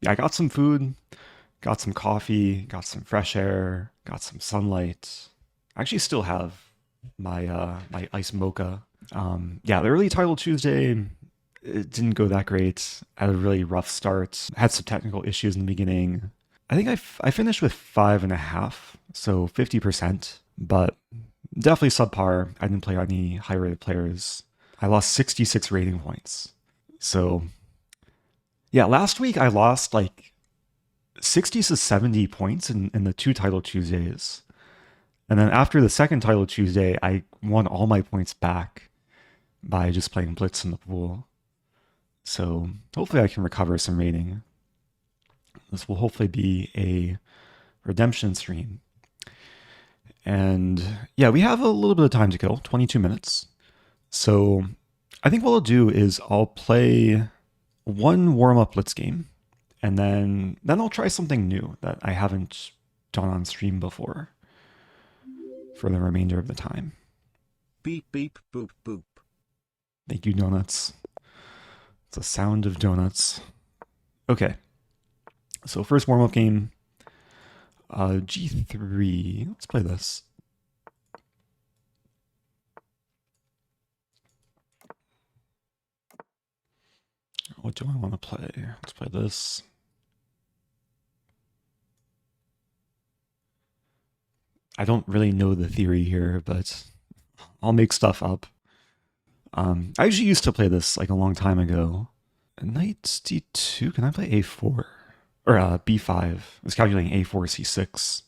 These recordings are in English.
Yeah, I got some food, got some coffee, got some fresh air, got some sunlight. I actually still have my iced mocha. Yeah, the early title Tuesday, it didn't go that great. I had a really rough start. Had some technical issues in the beginning. I think I finished with 5.5, so 50%, but definitely subpar. I didn't play any high rated players. I lost 66 rating points. So yeah, last week I lost like 60 to 70 points in the two title Tuesdays. And then after the second title Tuesday, I won all my points back by just playing blitz in the pool. So hopefully I can recover some rating. This will hopefully be a redemption stream. And yeah, we have a little bit of time to kill, 22 minutes. So I think what I'll do is I'll play one warm-up blitz game, and then I'll try something new that I haven't done on stream before for the remainder of the time. Beep beep boop boop. Thank you, donuts. It's the sound of donuts. Okay. So first warm-up game, G3. Let's play this. What do I want to play? Let's play this. I don't really know the theory here, but I'll make stuff up. I actually used to play this like a long time ago. Knight d2, can I play a4? Or b5. It's calculating a4, c6.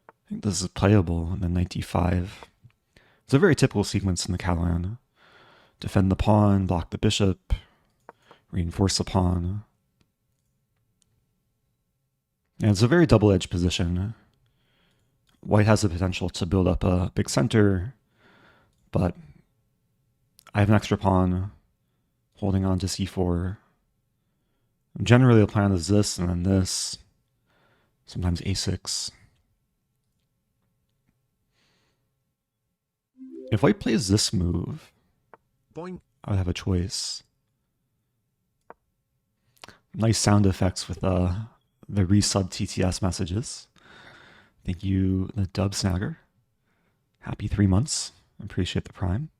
I think this is playable, and then knight d5. It's a very typical sequence in the Catalan. Defend the pawn, block the bishop, reinforce the pawn. And it's a very double-edged position. White has the potential to build up a big center, but I have an extra pawn holding on to c4. Generally, the plan is this and then this, sometimes a6. If white plays this move, Boing. I would have a choice. Nice sound effects with the resub TTS messages. Thank you, the Dub Snagger. Happy 3 months. Appreciate the prime.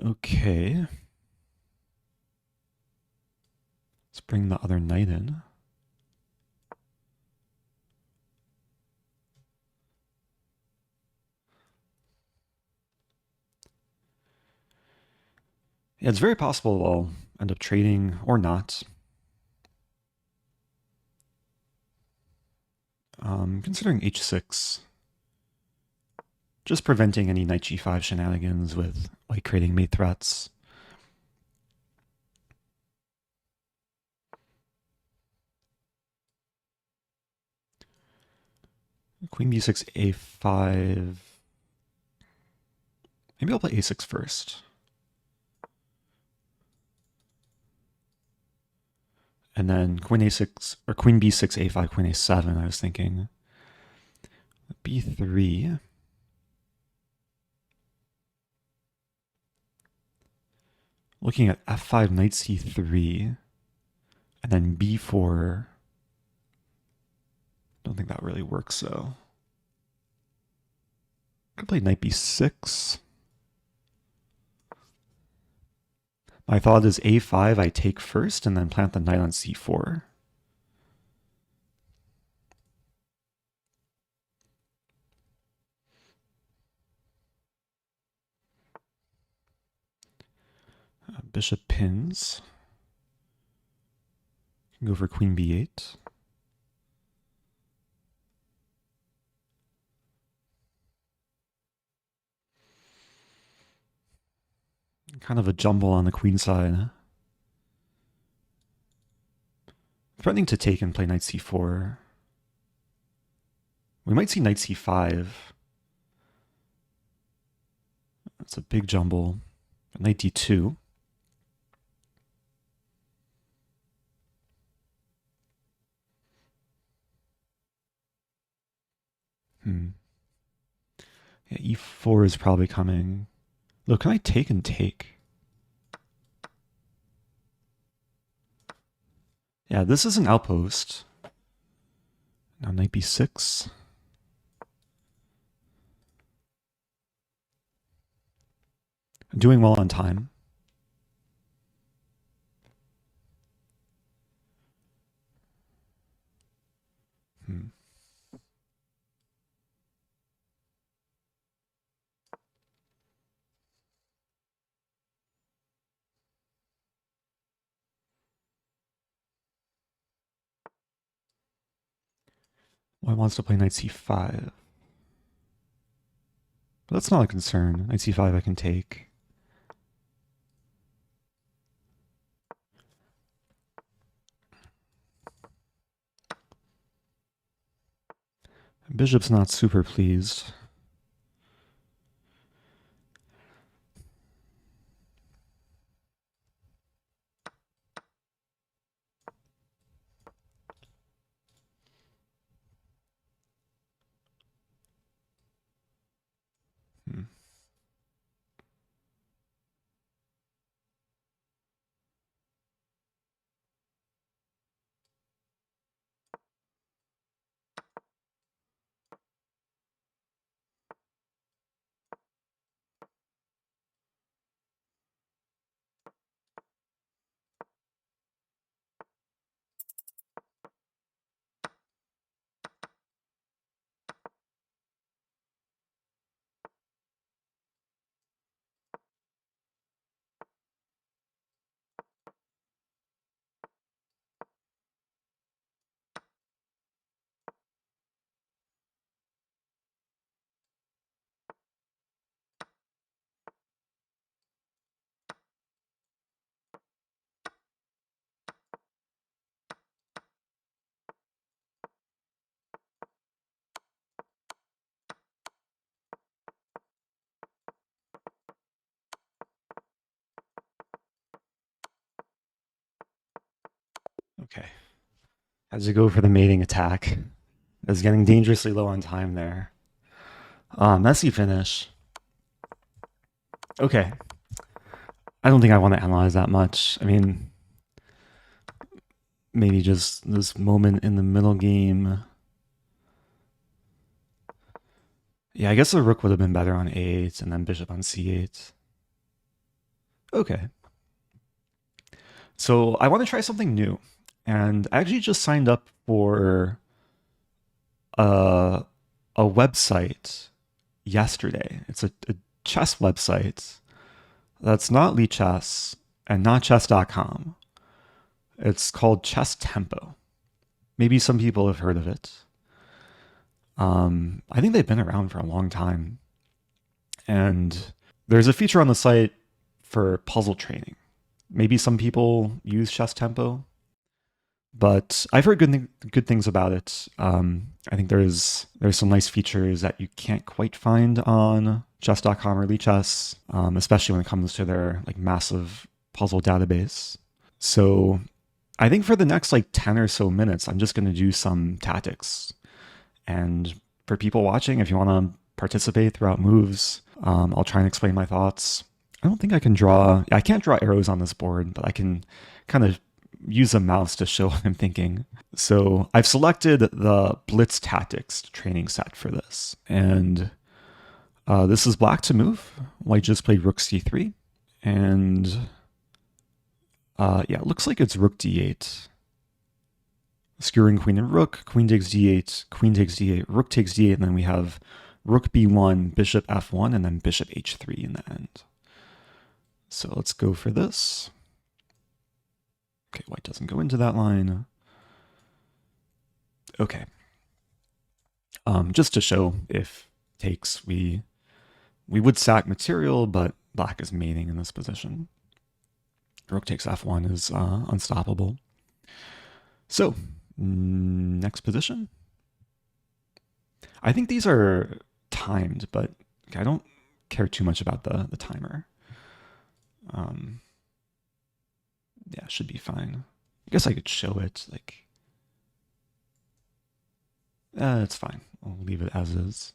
Okay. Let's bring the other knight in. Yeah, it's very possible I'll end up trading or not. Considering h6. Just preventing any knight g5 shenanigans with white creating mate threats. Queen b6, a5. Maybe I'll play a6 first. And then queen a6, or queen b6, a5, queen a7, I was thinking. b3. Looking at f5, knight c3, and then b4. Don't think that really works, though. Could play knight b6. My thought is a5 I take first and then plant the knight on c4. Bishop pins. Can go for queen b8. Kind of a jumble on the queen side. Threatening to take and play knight c4. We might see knight c5. That's a big jumble. Knight d2. Yeah, e4 is probably coming. Look, can I take and take? Yeah, this is an outpost. Now knight b6. Doing well on time. White wants to play knight c5. But that's not a concern. Knight c5 I can take. Bishop's not super pleased. Okay. As you go for the mating attack. It's getting dangerously low on time there. Messy finish. Okay. I don't think I want to analyze that much. I mean, maybe just this moment in the middle game. Yeah, I guess the rook would have been better on a8 and then bishop on c8. Okay. So I want to try something new. And I actually just signed up for a website yesterday. It's a chess website that's not Lichess and not chess.com. It's called Chess Tempo. Maybe some people have heard of it. I think they've been around for a long time. And there's a feature on the site for puzzle training. Maybe some people use Chess Tempo, but I've heard good things about it. I think there's some nice features that you can't quite find on chess.com or Lichess, especially when it comes to their like massive puzzle database. So I think for the next like 10 or so minutes, I'm just going to do some tactics. And for people watching, if you want to participate throughout moves, I'll try and explain my thoughts. I don't think I can draw. I can't draw arrows on this board, but I can kind of use a mouse to show what I'm thinking. So I've selected the Blitz Tactics training set for this. And this is black to move. White just played rook c3. And yeah, it looks like it's rook d8. Skewering queen and rook, queen takes d8, queen takes d8, rook takes d8, and then we have rook b1, bishop f1, and then bishop h3 in the end. So let's go for this. Okay, white doesn't go into that line. Okay. Just to show if takes, we would sack material, but black is mating in this position. Rook takes f1 is unstoppable. So, next position. I think these are timed, but I don't care too much about the timer. Yeah, should be fine. I guess I could show it, like, it's fine. I'll leave it as is.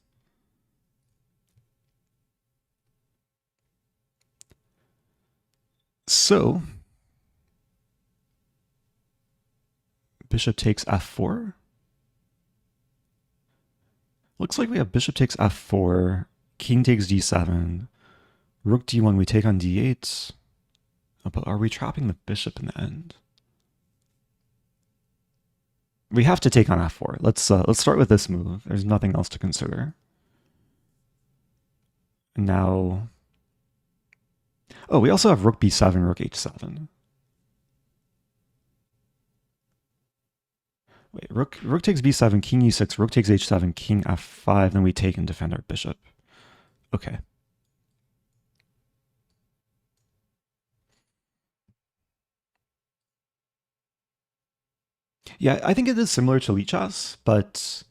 So, bishop takes f4. Looks like we have bishop takes f4, king takes d7, rook d1, we take on d8. But are we trapping the bishop in the end? We have to take on f4. Let's start with this move. There's nothing else to consider. Now, oh, we also have rook b7, rook h7. Wait, rook takes b7, king e6, rook takes h7, king f5, then we take and defend our bishop. Okay. Yeah, I think it is similar to Lichess, but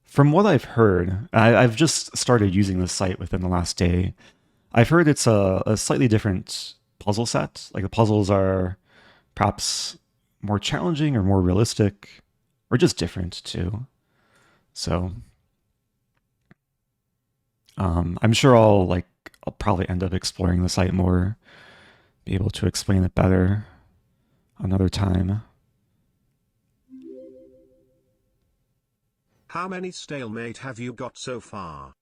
from what I've heard, I've just started using this site within the last day. I've heard it's a slightly different puzzle set. Like the puzzles are perhaps more challenging or more realistic, or just different too. So I'm sure I'll probably end up exploring the site more, be able to explain it better another time. How many stalemate have you got so far?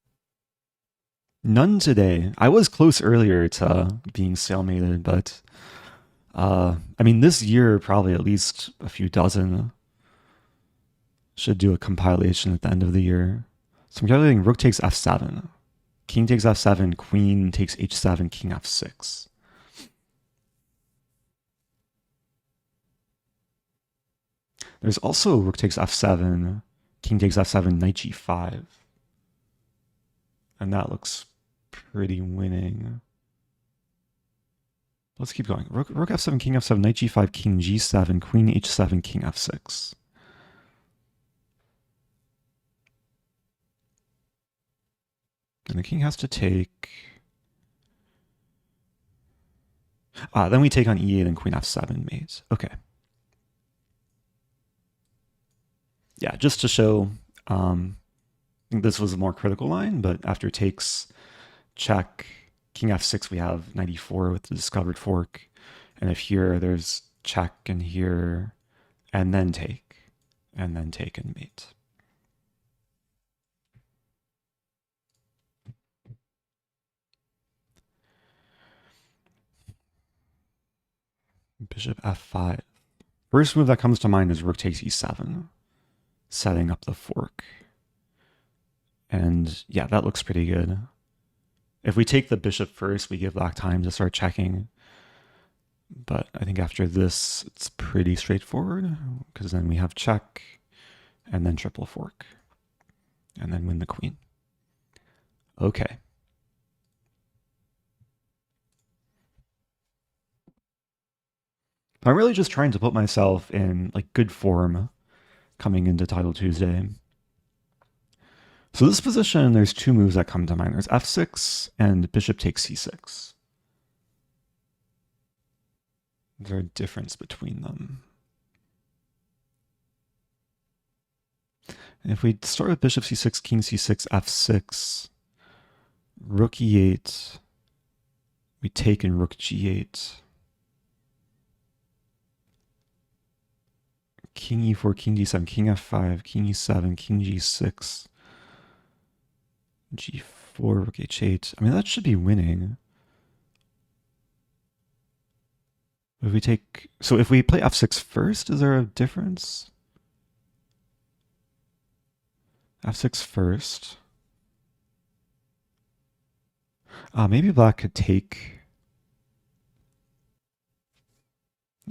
None today. I was close earlier to being stalemated, but I mean, this year probably at least a few dozen. Should do a compilation at the end of the year. So I'm calculating rook takes f7, king takes f7, queen takes h7, king f6. There's also rook takes f7, king takes f7, knight g5. And that looks pretty winning. Let's keep going. Rook f7, king f7, knight g5, king g7, queen h7, king f6. And the king has to take. Then we take on e8 and queen f7 mate. Okay. Yeah, just to show, I think this was a more critical line, but after takes, check, king f6, we have knight e4 with the discovered fork. And if here, there's check, and here, and then take and mate. Bishop f5. First move that comes to mind is rook takes e7, setting up the fork. And yeah, that looks pretty good. If we take the bishop first, we give black time to start checking. But I think after this, it's pretty straightforward, because then we have check, and then triple fork, and then win the queen. Okay. I'm really just trying to put myself in good form coming into Title Tuesday. So this position, there's two moves that come to mind. There's f6 and bishop takes c6. Is there a difference between them? And if we start with bishop c6, king c6, f6, rook e8, we take in rook g8. King e4, king d7, king f5, king e7, king g6, g4, rook h8. I mean, that should be winning. If we take, so if we play f6 first, is there a difference? f6 first. Maybe black could take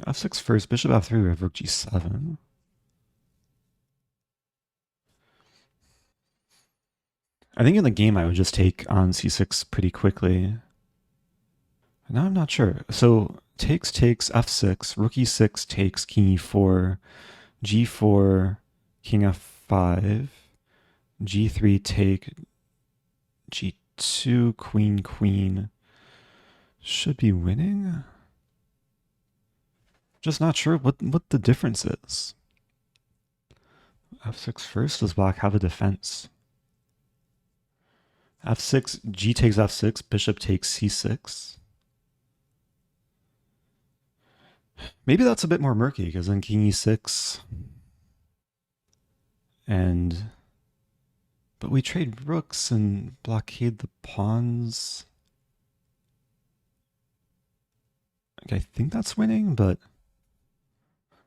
f6 first, bishop f3, we have rook g7. I think in the game I would just take on c6 pretty quickly. Now I'm not sure. So takes, f6, rook e6 takes, king e4, g4, king f5, g3 take, g2, queen, queen. Should be winning. Just not sure what the difference is. f6 first, does black have a defense? f6, g takes f6, bishop takes c6. Maybe that's a bit more murky, because then king e6, But we trade rooks and blockade the pawns. Okay, I think that's winning, but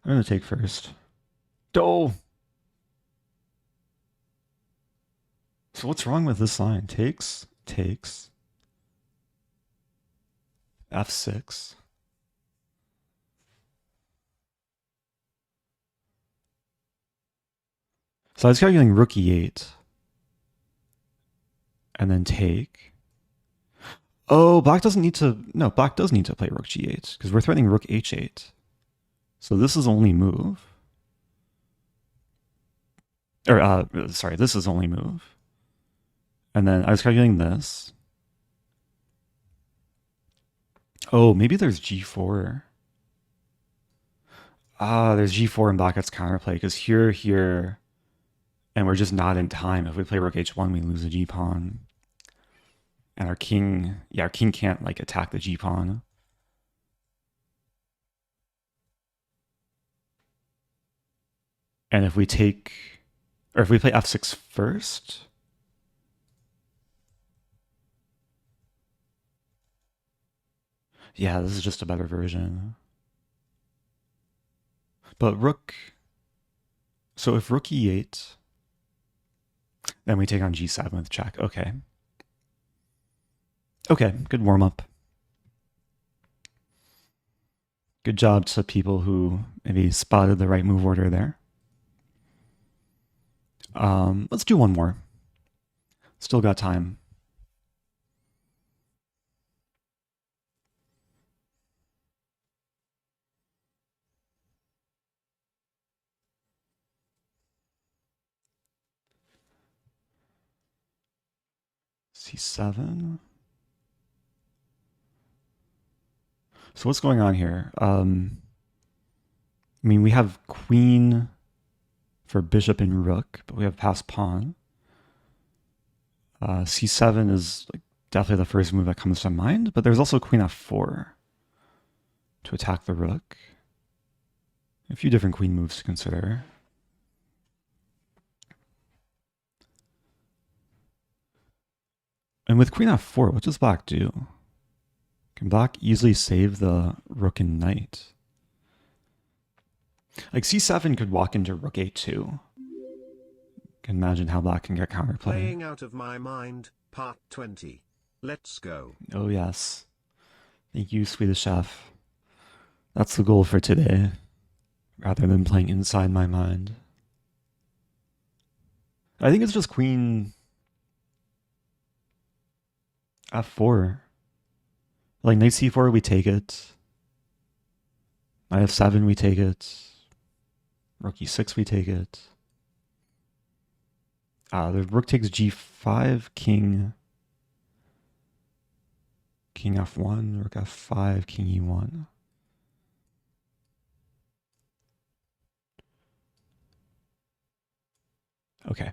I'm gonna take first. Oh! So what's wrong with this line? Takes, f6. So I was calculating rook e8. And then take. Oh, black doesn't need to... No, black does need to play rook g8, because we're threatening rook h8. So this is only move. Or, sorry, this is only move. And then I was calculating this. Oh, maybe there's g4. There's g4 and black gets counterplay, because here, and we're just not in time. If we play rook h1, we lose a g-pawn. And our king can't, like, attack the g-pawn. And if we take... Or if we play f6 first... Yeah, this is just a better version. But rook... So if rook e8... Then we take on g7 with check. Okay. Okay, good warm-up. Good job to people who maybe spotted the right move order there. Let's do one more. Still got time. C7. So what's going on here? I mean, we have queen for bishop and rook, but we have passed pawn. C7 is like definitely the first move that comes to mind, but there's also queen f4 to attack the rook. A few different queen moves to consider. And with queen f4, what does black do? Can black easily save the rook and knight? Like c7 could walk into rook a2. Can imagine how black can get counterplay. Playing out of my mind, part 20. Let's go. Oh yes. Thank you, Swedish chef. That's the goal for today, rather than playing inside my mind. I think it's just queen f4. Like knight c4, we take it. Knight f7, we take it. Rook e6, we take it. The rook takes g5, king f1, rook f5, king e1. Okay.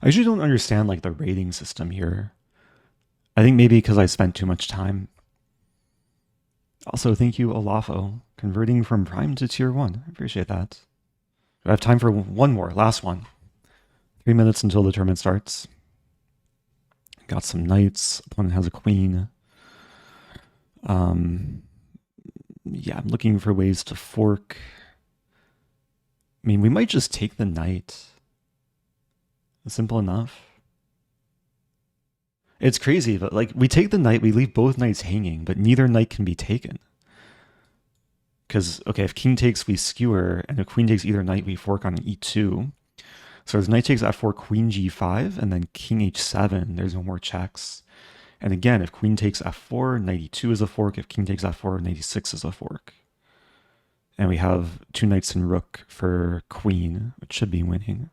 I usually don't understand like the rating system here. I think maybe because I spent too much time. Also, thank you, Olafo, converting from Prime to Tier 1. I appreciate that. I have time for one more, last one. 3 minutes until the tournament starts. Got some knights. Opponent has a queen. Yeah, I'm looking for ways to fork. I mean, we might just take the knight. Simple enough. It's crazy, but like we take the knight, we leave both knights hanging, but neither knight can be taken. Because, okay, if king takes, we skewer, and if queen takes either knight, we fork on an e2. So as knight takes f4, queen g5, and then king h7, there's no more checks. And again, if queen takes f4, knight e2 is a fork. If king takes f4, knight e6 is a fork. And we have two knights and rook for queen, which should be winning.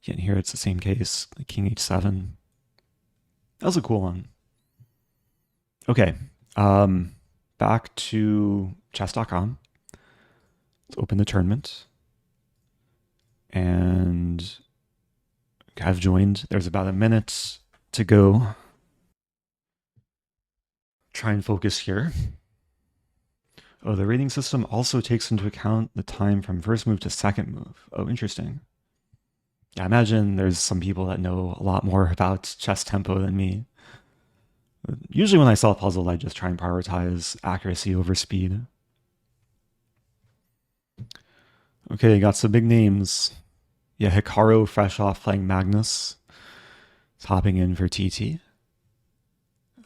Again, here it's the same case, like king h7. That was a cool one. Okay, back to chess.com. Let's open the tournament. And I've joined. There's about a minute to go. Try and focus here. Oh, the rating system also takes into account the time from first move to second move. Oh, interesting. Yeah, I imagine there's some people that know a lot more about chess tempo than me. Usually when I solve puzzles, I just try and prioritize accuracy over speed. Okay, got some big names. Yeah, Hikaru fresh off playing Magnus. It's hopping in for TT.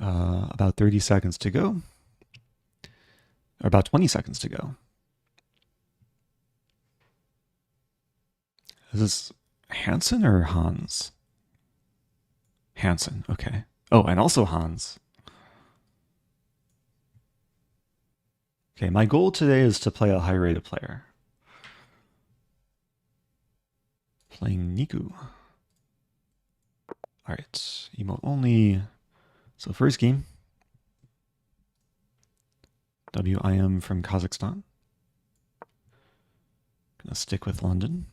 About 30 seconds to go. Or about 20 seconds to go. Is this Hansen or Hans? Hansen, okay. Oh, and also Hans. Okay, my goal today is to play a high-rated player. Playing Niku. Alright, emote only. So first game. WIM from Kazakhstan. Gonna stick with London.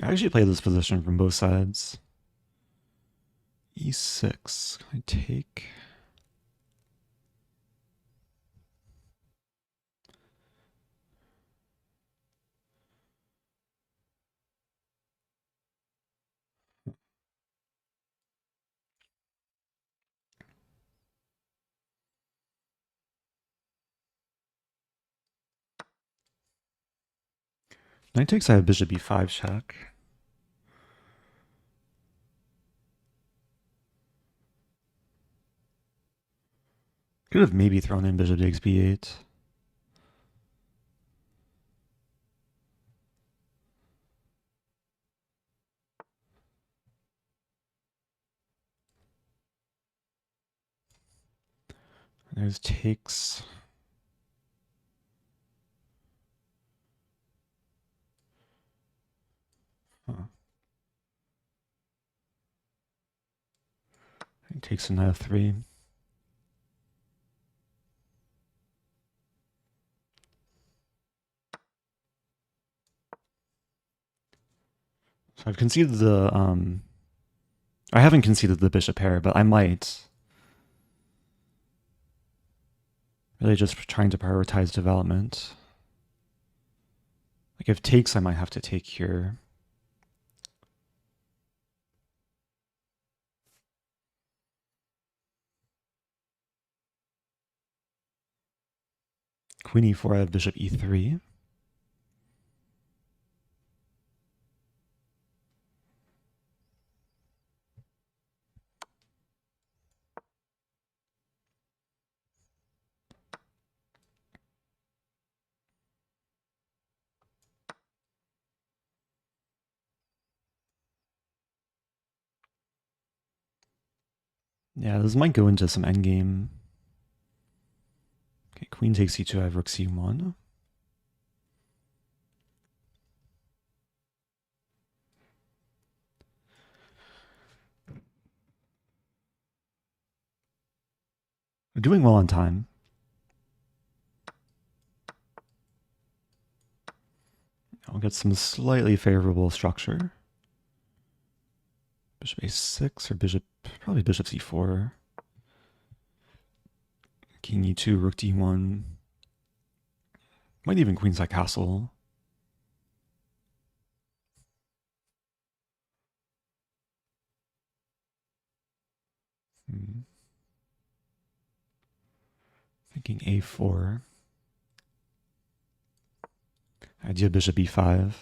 I actually play this position from both sides. E6. Can I take? Knight takes, I have bishop e5 check. Could have maybe thrown in bishop takes b8. There's takes. Huh. It takes an f3. So I've conceded the I haven't conceded the bishop pair, but I might. Really just trying to prioritize development. Like if takes, I might have to take here. Queen e4, I have bishop e3. Yeah, this might go into some endgame. Okay, queen takes e2, I have rook c1. We're doing well on time. I'll get some slightly favorable structure. Bishop a6 or bishop, probably bishop c4. King e2, rook d1. Might even queenside castle. Thinking a4. Idea bishop e5.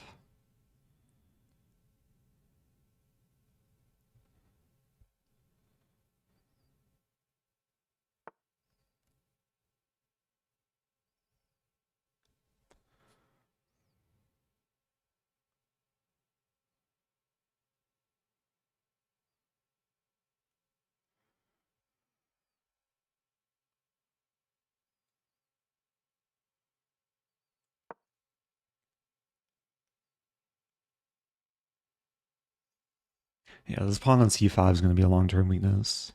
Yeah, this pawn on c5 is going to be a long-term weakness.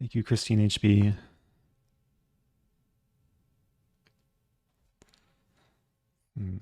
Thank you, Christine HB. Hmm.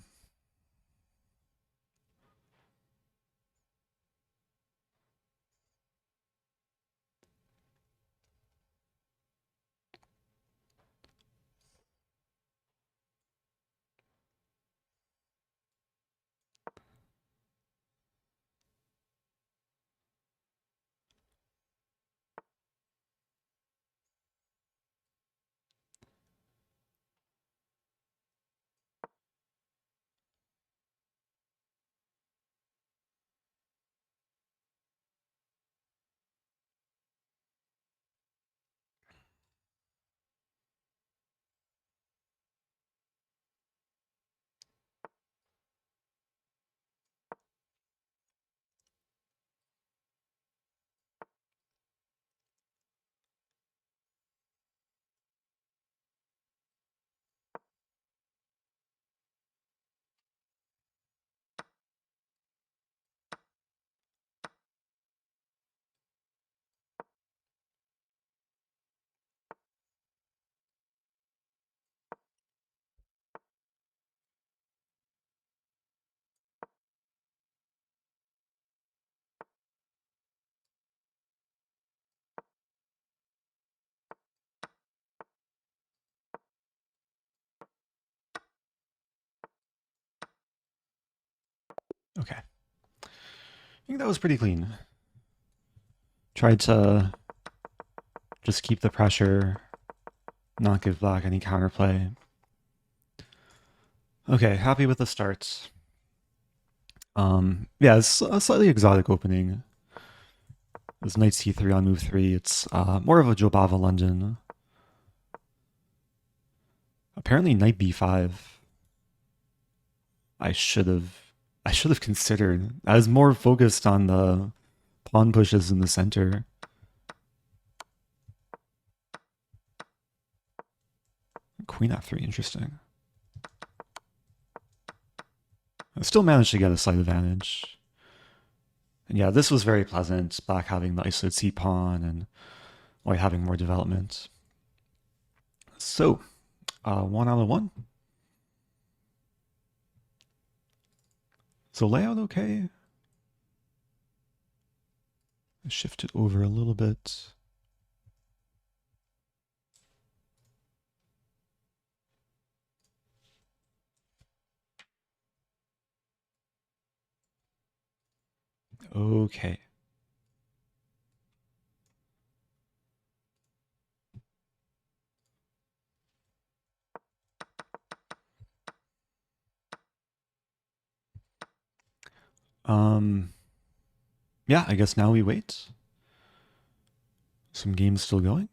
Okay. I think that was pretty clean. Tried to just keep the pressure, not give Black any counterplay. Okay, happy with the start. Yeah, it's a slightly exotic opening. It's knight c3 on move 3. It's more of a Jobava London. Apparently knight b5. I should have considered. I was more focused on the pawn pushes in the center. Queen f3, interesting. I still managed to get a slight advantage. And yeah, this was very pleasant. Black having the isolated c pawn and white having more development. So, 1 out of 1. So layout okay. Shift it over a little bit. Okay. Yeah, I guess now we wait. Some games still going.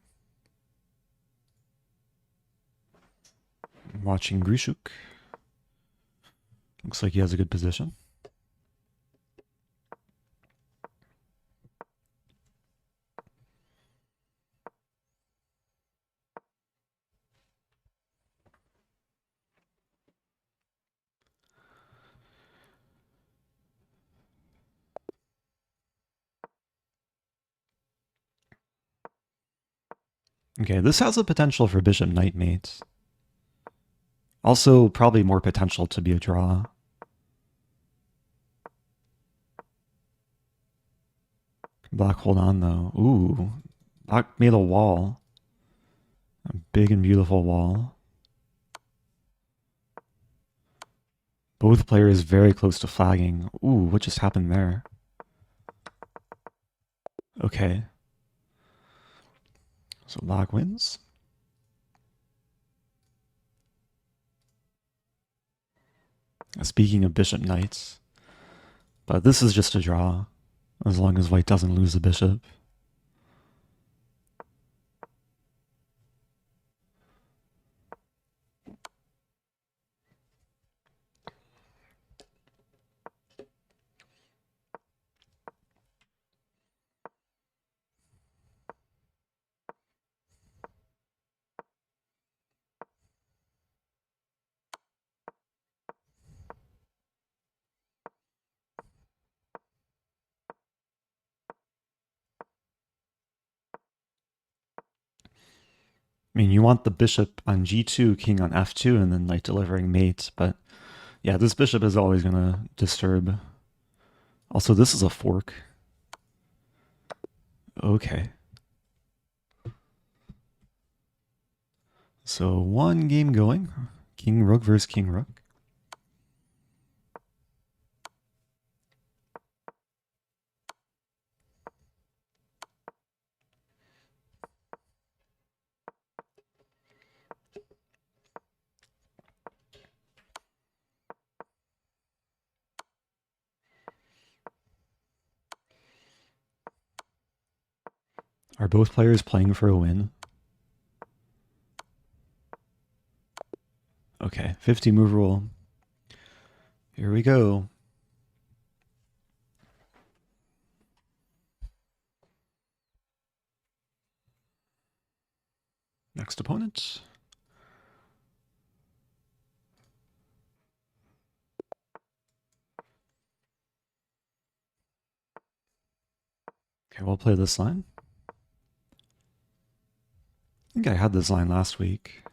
Watching Grishuk. Looks like he has a good position. Okay, this has the potential for bishop knight mate. Also, probably more potential to be a draw. Black hold on though. Ooh, Black made a wall. A big and beautiful wall. Both players very close to flagging. Ooh, what just happened there? Okay. So Black wins. Speaking of bishop knights, but this is just a draw, as long as white doesn't lose the bishop. I mean, you want the bishop on g2, king on f2, and then like delivering mate, but yeah, this bishop is always going to disturb. Also, this is a fork. Okay. So one game going. King rook versus king rook. Are both players playing for a win? Okay, 50 move rule. Here we go. Next opponent. Okay, we'll play this line. I think I had this line last week.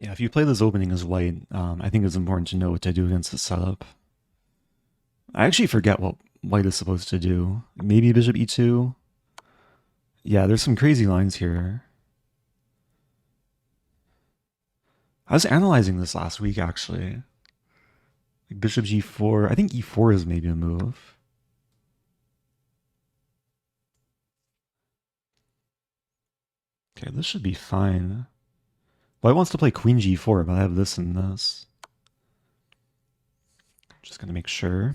Yeah, if you play this opening as white, I think it's important to know what to do against the setup. I actually forget what white is supposed to do. Maybe bishop e2. Yeah, there's some crazy lines here. I was analyzing this last week, actually. Like bishop g4. I think e4 is maybe a move. Okay, this should be fine. White wants to play queen g4, but I have this and this. Just gonna make sure.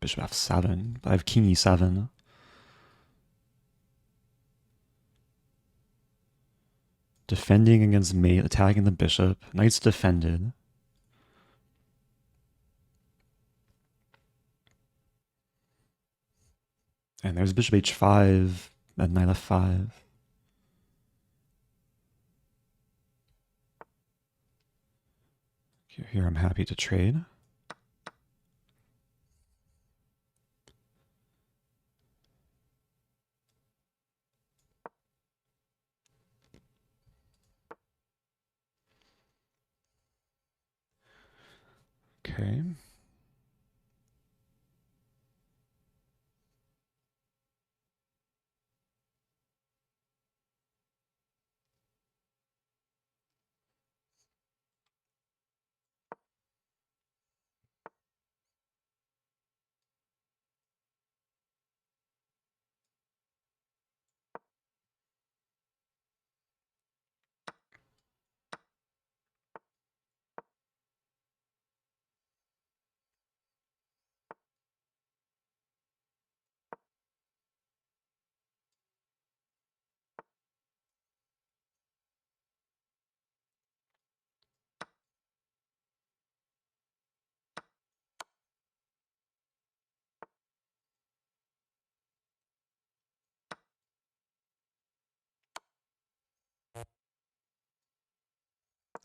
Bishop f7, but I have king e7. Defending against mate, attacking the bishop. Knight's defended. And there's bishop h5 and knight f5. Here I'm happy to trade. Okay.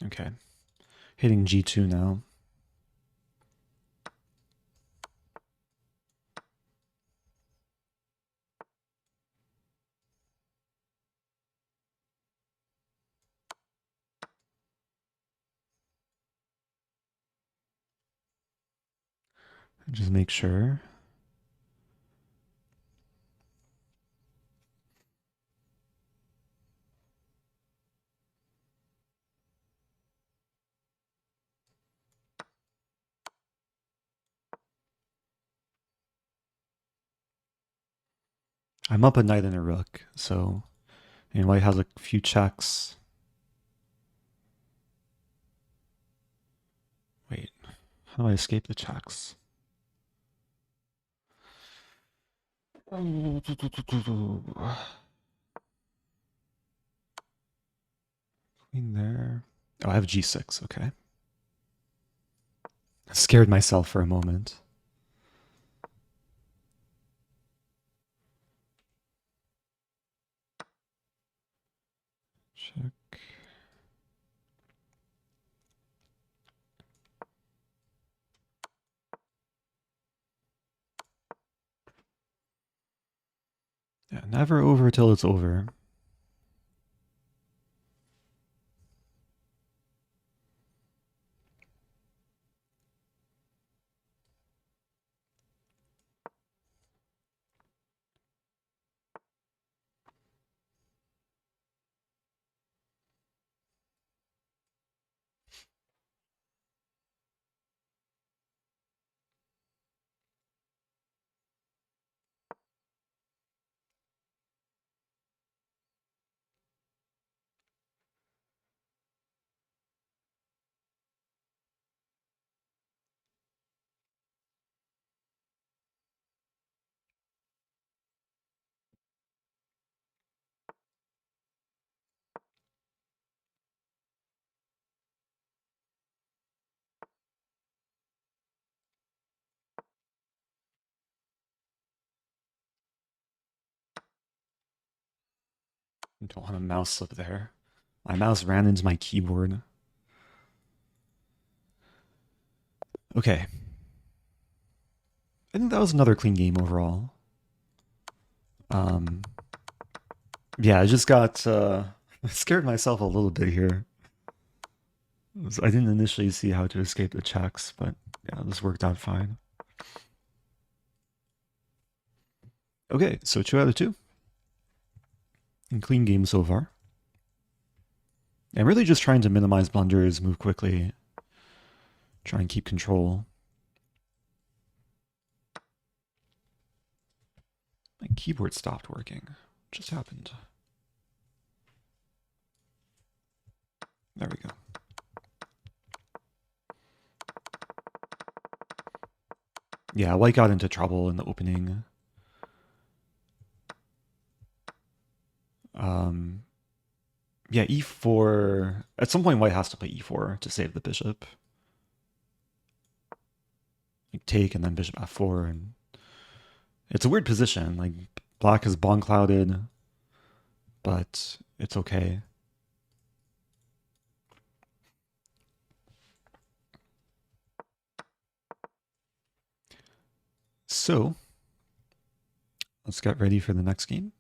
Okay. Hitting g2 now. Just make sure. I'm up a knight and a rook, so white has a few checks. Wait, how do I escape the checks? Queen there. Oh, I have g6, okay. Scared myself for a moment. Check. Yeah, never over till it's over. I don't want a mouse slip there. My mouse ran into my keyboard. Okay. I think that was another clean game overall. Yeah, I just got scared myself a little bit here. I didn't initially see how to escape the checks, but yeah, this worked out fine. Okay, so 2 out of 2. And clean game so far. I'm really just trying to minimize blunders, move quickly, try and keep control. My keyboard stopped working. What just happened? There we go. Yeah, White got into trouble in the opening. Yeah, e4. At some point, White has to play e4 to save the bishop. Like take and then bishop f4, and it's a weird position. Like Black is bond clouded, but it's okay. So let's get ready for the next game.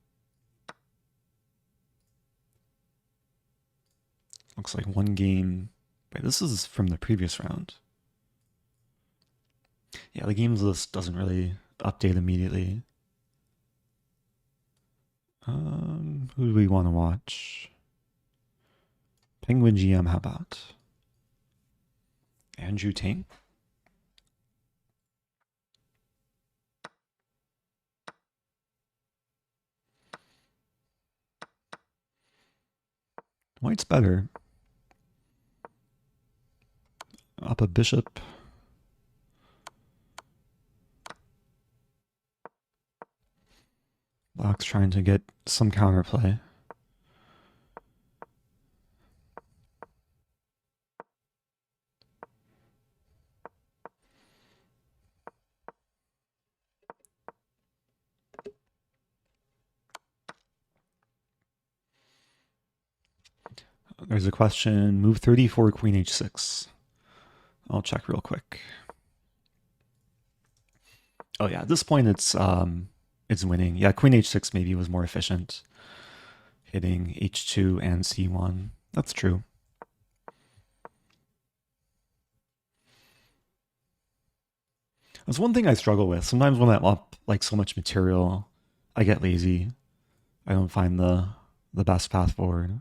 Looks like one game. Wait, this is from the previous round. Yeah, the games list doesn't really update immediately. Who do we want to watch? Penguin GM, how about? Andrew Tang? White's better. Up a bishop. Black's trying to get some counterplay. There's a question. Move 34, queen h6. I'll check real quick. Oh yeah, at this point it's winning. Yeah, queen h6 maybe was more efficient. Hitting h2 and c1. That's true. That's one thing I struggle with. Sometimes when I'm up like so much material, I get lazy. I don't find the best path forward.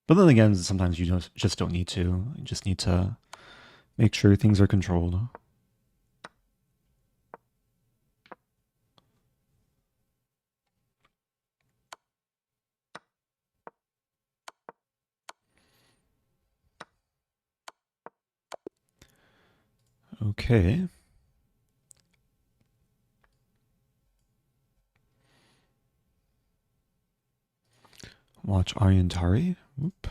But then again, sometimes you just don't need to. You just need to make sure things are controlled. Okay. Watch Aryantari. Oop.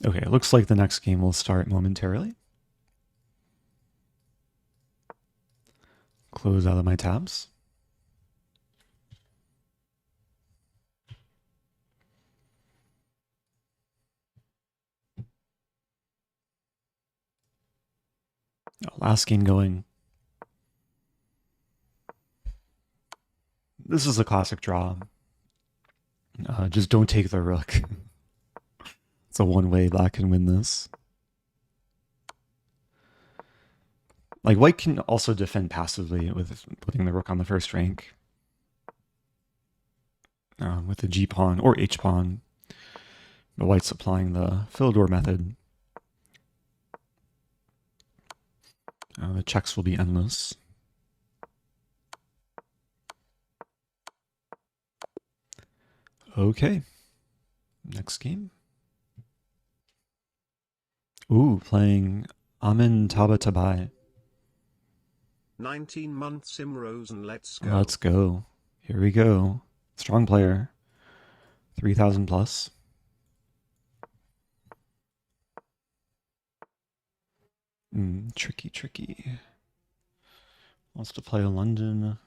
Okay, it looks like the next game will start momentarily. Close out of my tabs. Last game going. This is a classic draw. Just don't take the rook. It's a one way black can win this. Like, white can also defend passively with putting the rook on the first rank. With the G pawn or H pawn. But white's applying the Philidor method. The checks will be endless. Okay. Next game. Ooh, playing amintabatabaei. 19 months in Rosen, let's go. Let's go. Here we go. Strong player. 3,000 plus. Tricky. Wants to play London.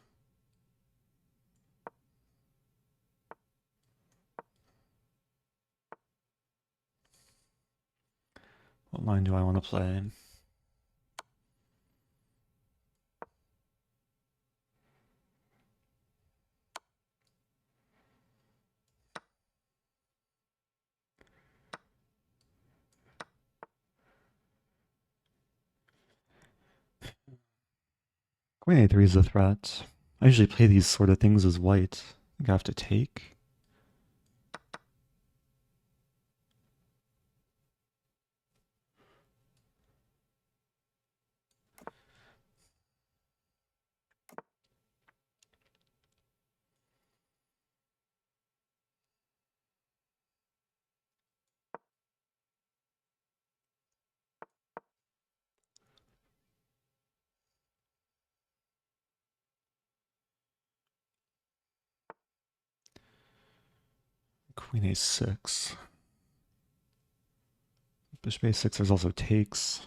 What line do I want to play? Queen a3 is a threat. I usually play these sort of things as white. I think I have to take. Queen a6. Bishop a6, there's also takes.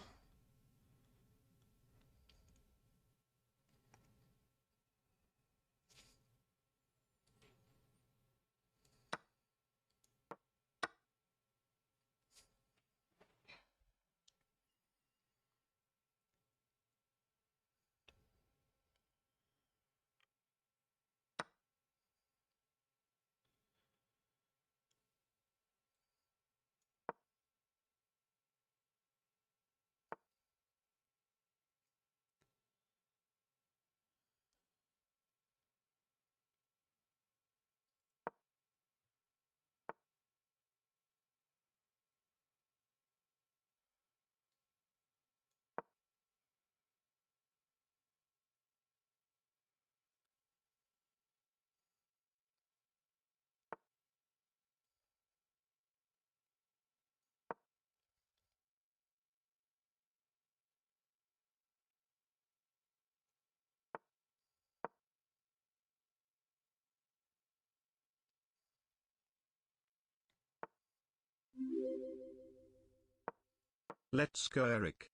Let's go, Eric.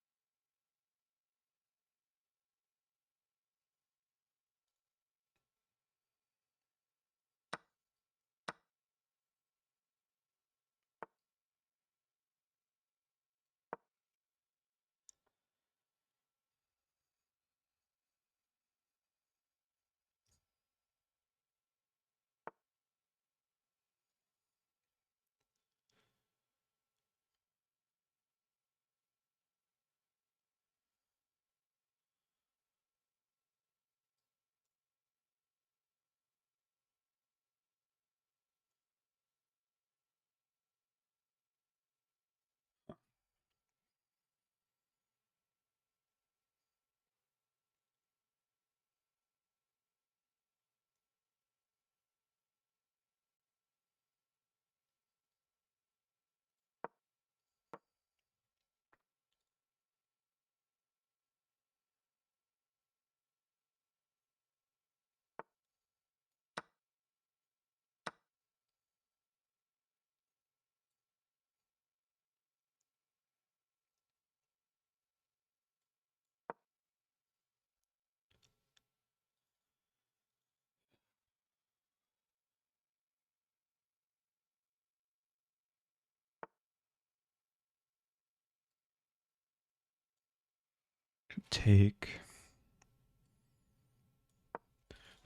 take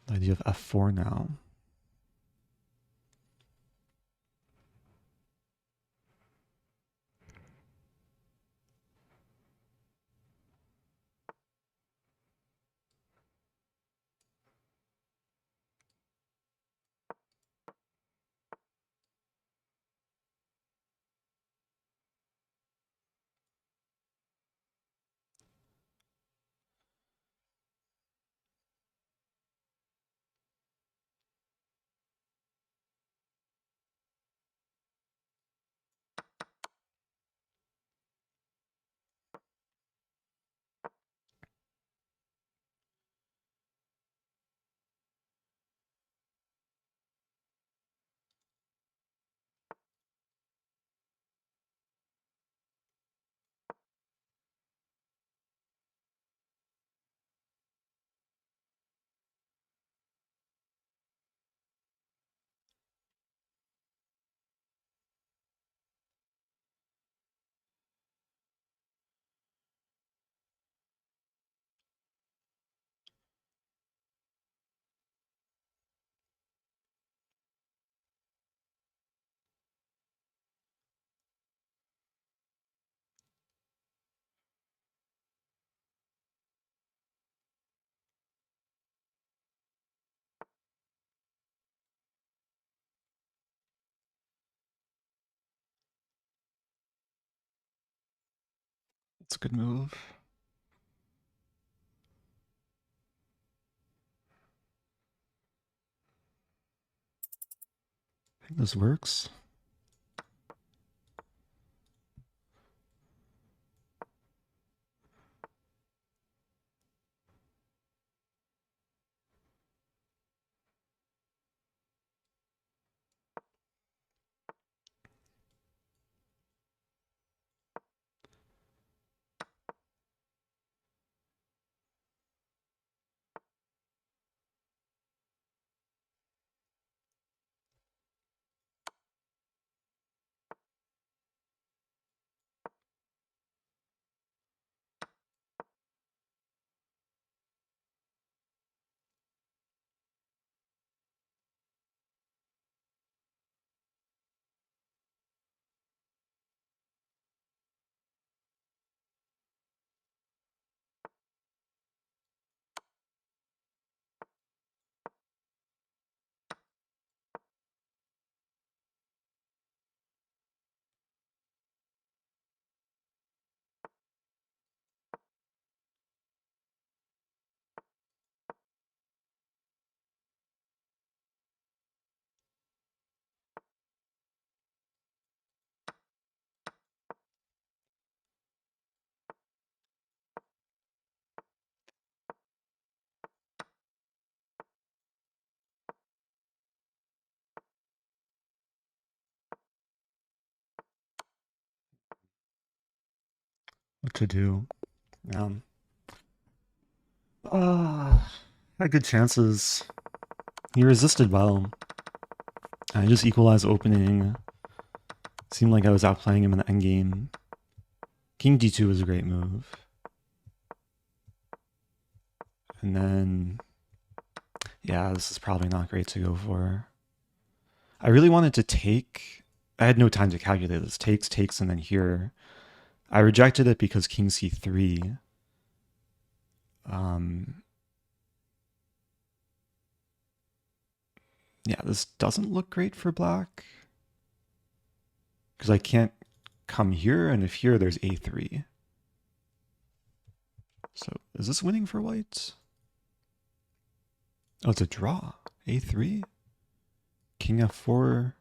the idea of f4 now. It's a good move. I think this works. What to do? Had good chances. He resisted well. I just equalized opening. Seemed like I was outplaying him in the endgame. King d2 was a great move. And then, yeah, this is probably not great to go for. I really wanted to take. I had no time to calculate this. Takes, and then here. I rejected it because king c3. Yeah, this doesn't look great for black. Because I can't come here, and if here, there's a3. So, is this winning for white? Oh, it's a draw. a3? King f4.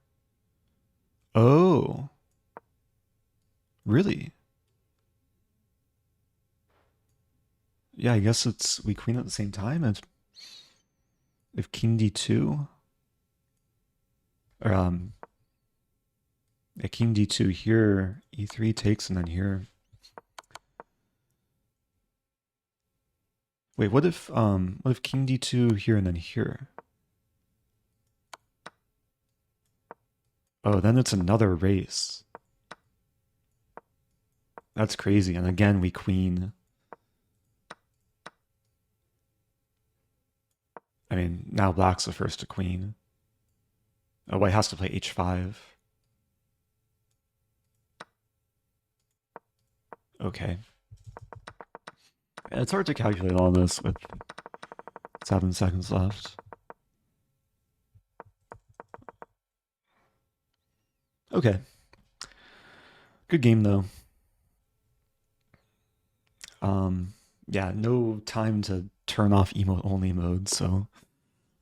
Oh. Really? Yeah, I guess it's we queen at the same time. And if king d2, or yeah, king d2 here, e3 takes, and then here. Wait, what if king d2 here and then here? Oh, then it's another race. That's crazy. And again, we queen. I mean, now black's the first to queen. Oh, white has to play h5. Okay. It's hard to calculate all this with 7 seconds left. Okay. Good game, though. Yeah, no time to turn off emote only mode, so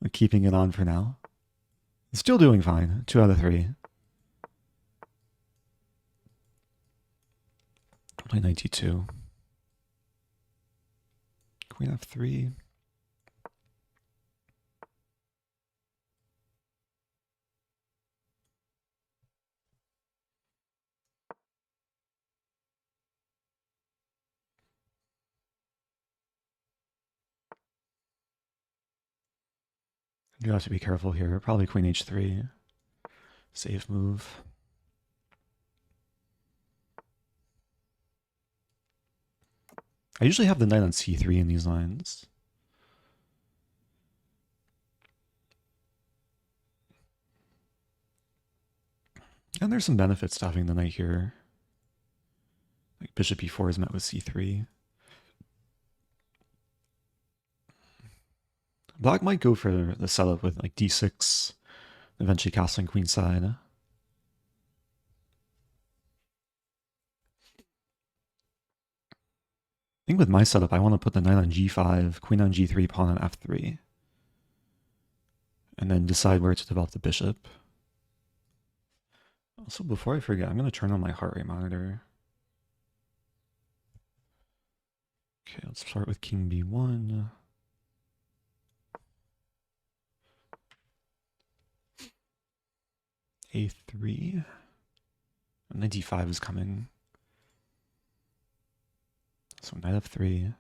I'm keeping it on for now. Still doing fine. 2 out of 3. Play 92. Queen f3. You have to be careful here. Probably queen h3. Safe move. I usually have the knight on c3 in these lines. And there's some benefits to having the knight here. Like bishop e4 is met with c3. Black might go for the setup with like d6, eventually castling queenside. I think with my setup, I want to put the knight on g5, queen on g3, pawn on f3. And then decide where to develop the bishop. Also, before I forget, I'm going to turn on my heart rate monitor. Okay, let's start with king b1. a3. And then d5 is coming. So knight f3.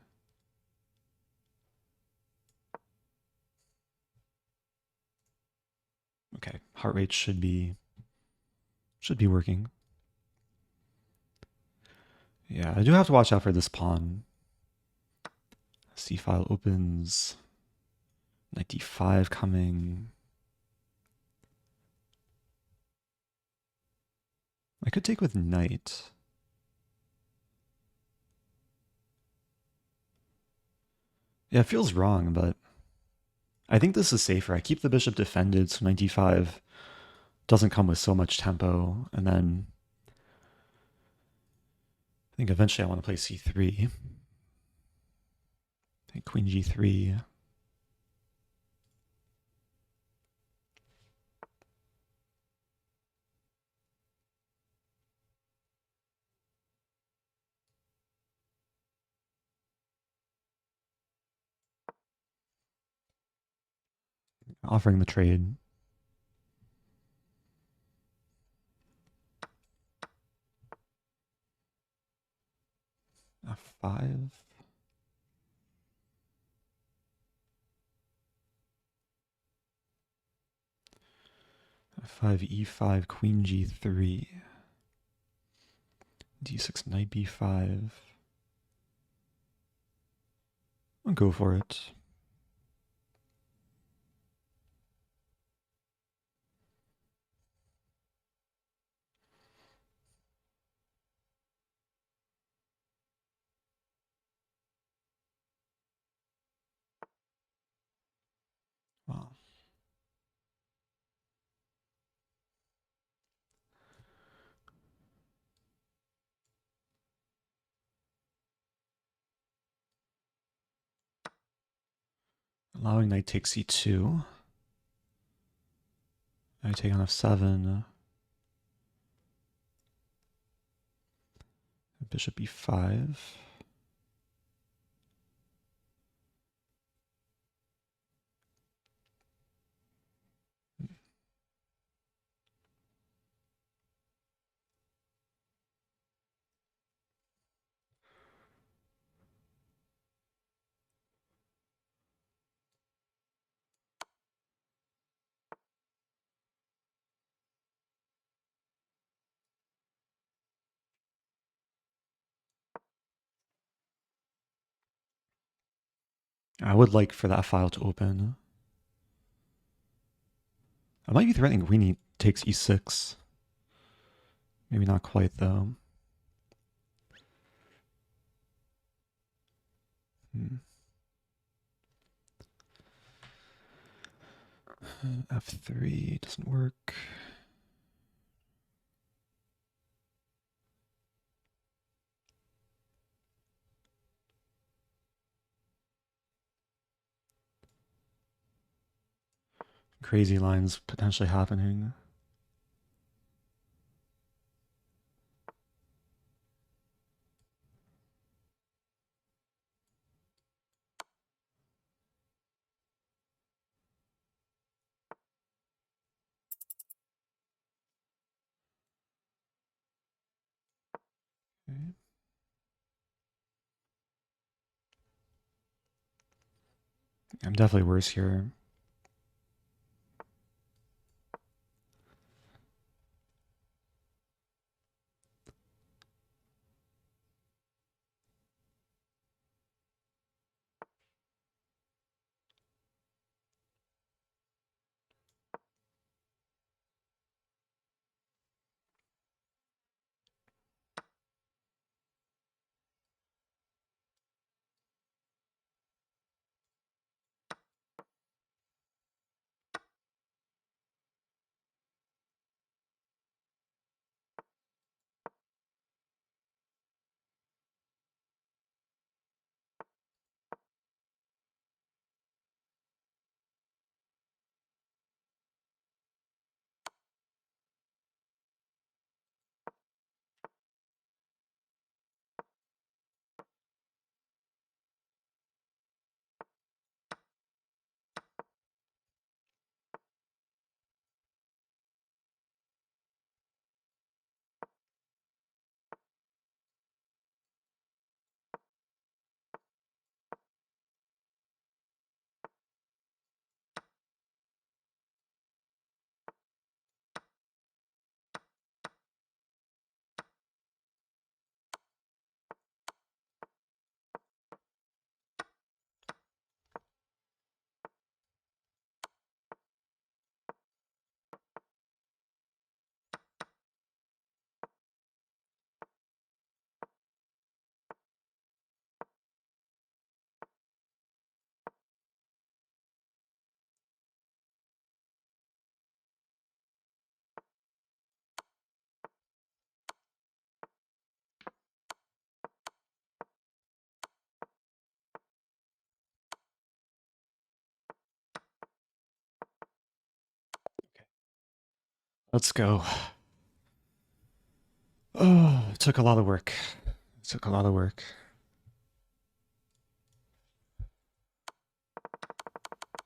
Okay, heart rate should be working. Yeah, I do have to watch out for this pawn. C file opens. Knight d5 coming. I could take with knight. Yeah, it feels wrong, but I think this is safer. I keep the bishop defended, so knight d5 doesn't come with so much tempo, and then I think eventually I want to play c3. Take queen g3. Offering the trade. f5. f5, e5, queen g3. d6, knight b5. I'll go for it. Wow. Allowing knight takes c2. I take on f7. Bishop e5. I would like for that file to open. I might be threatening queen takes e6. Maybe not quite, though. F3 doesn't work. Crazy lines potentially happening. Okay. I'm definitely worse here. Let's go. Oh, it took a lot of work. It took a lot of work.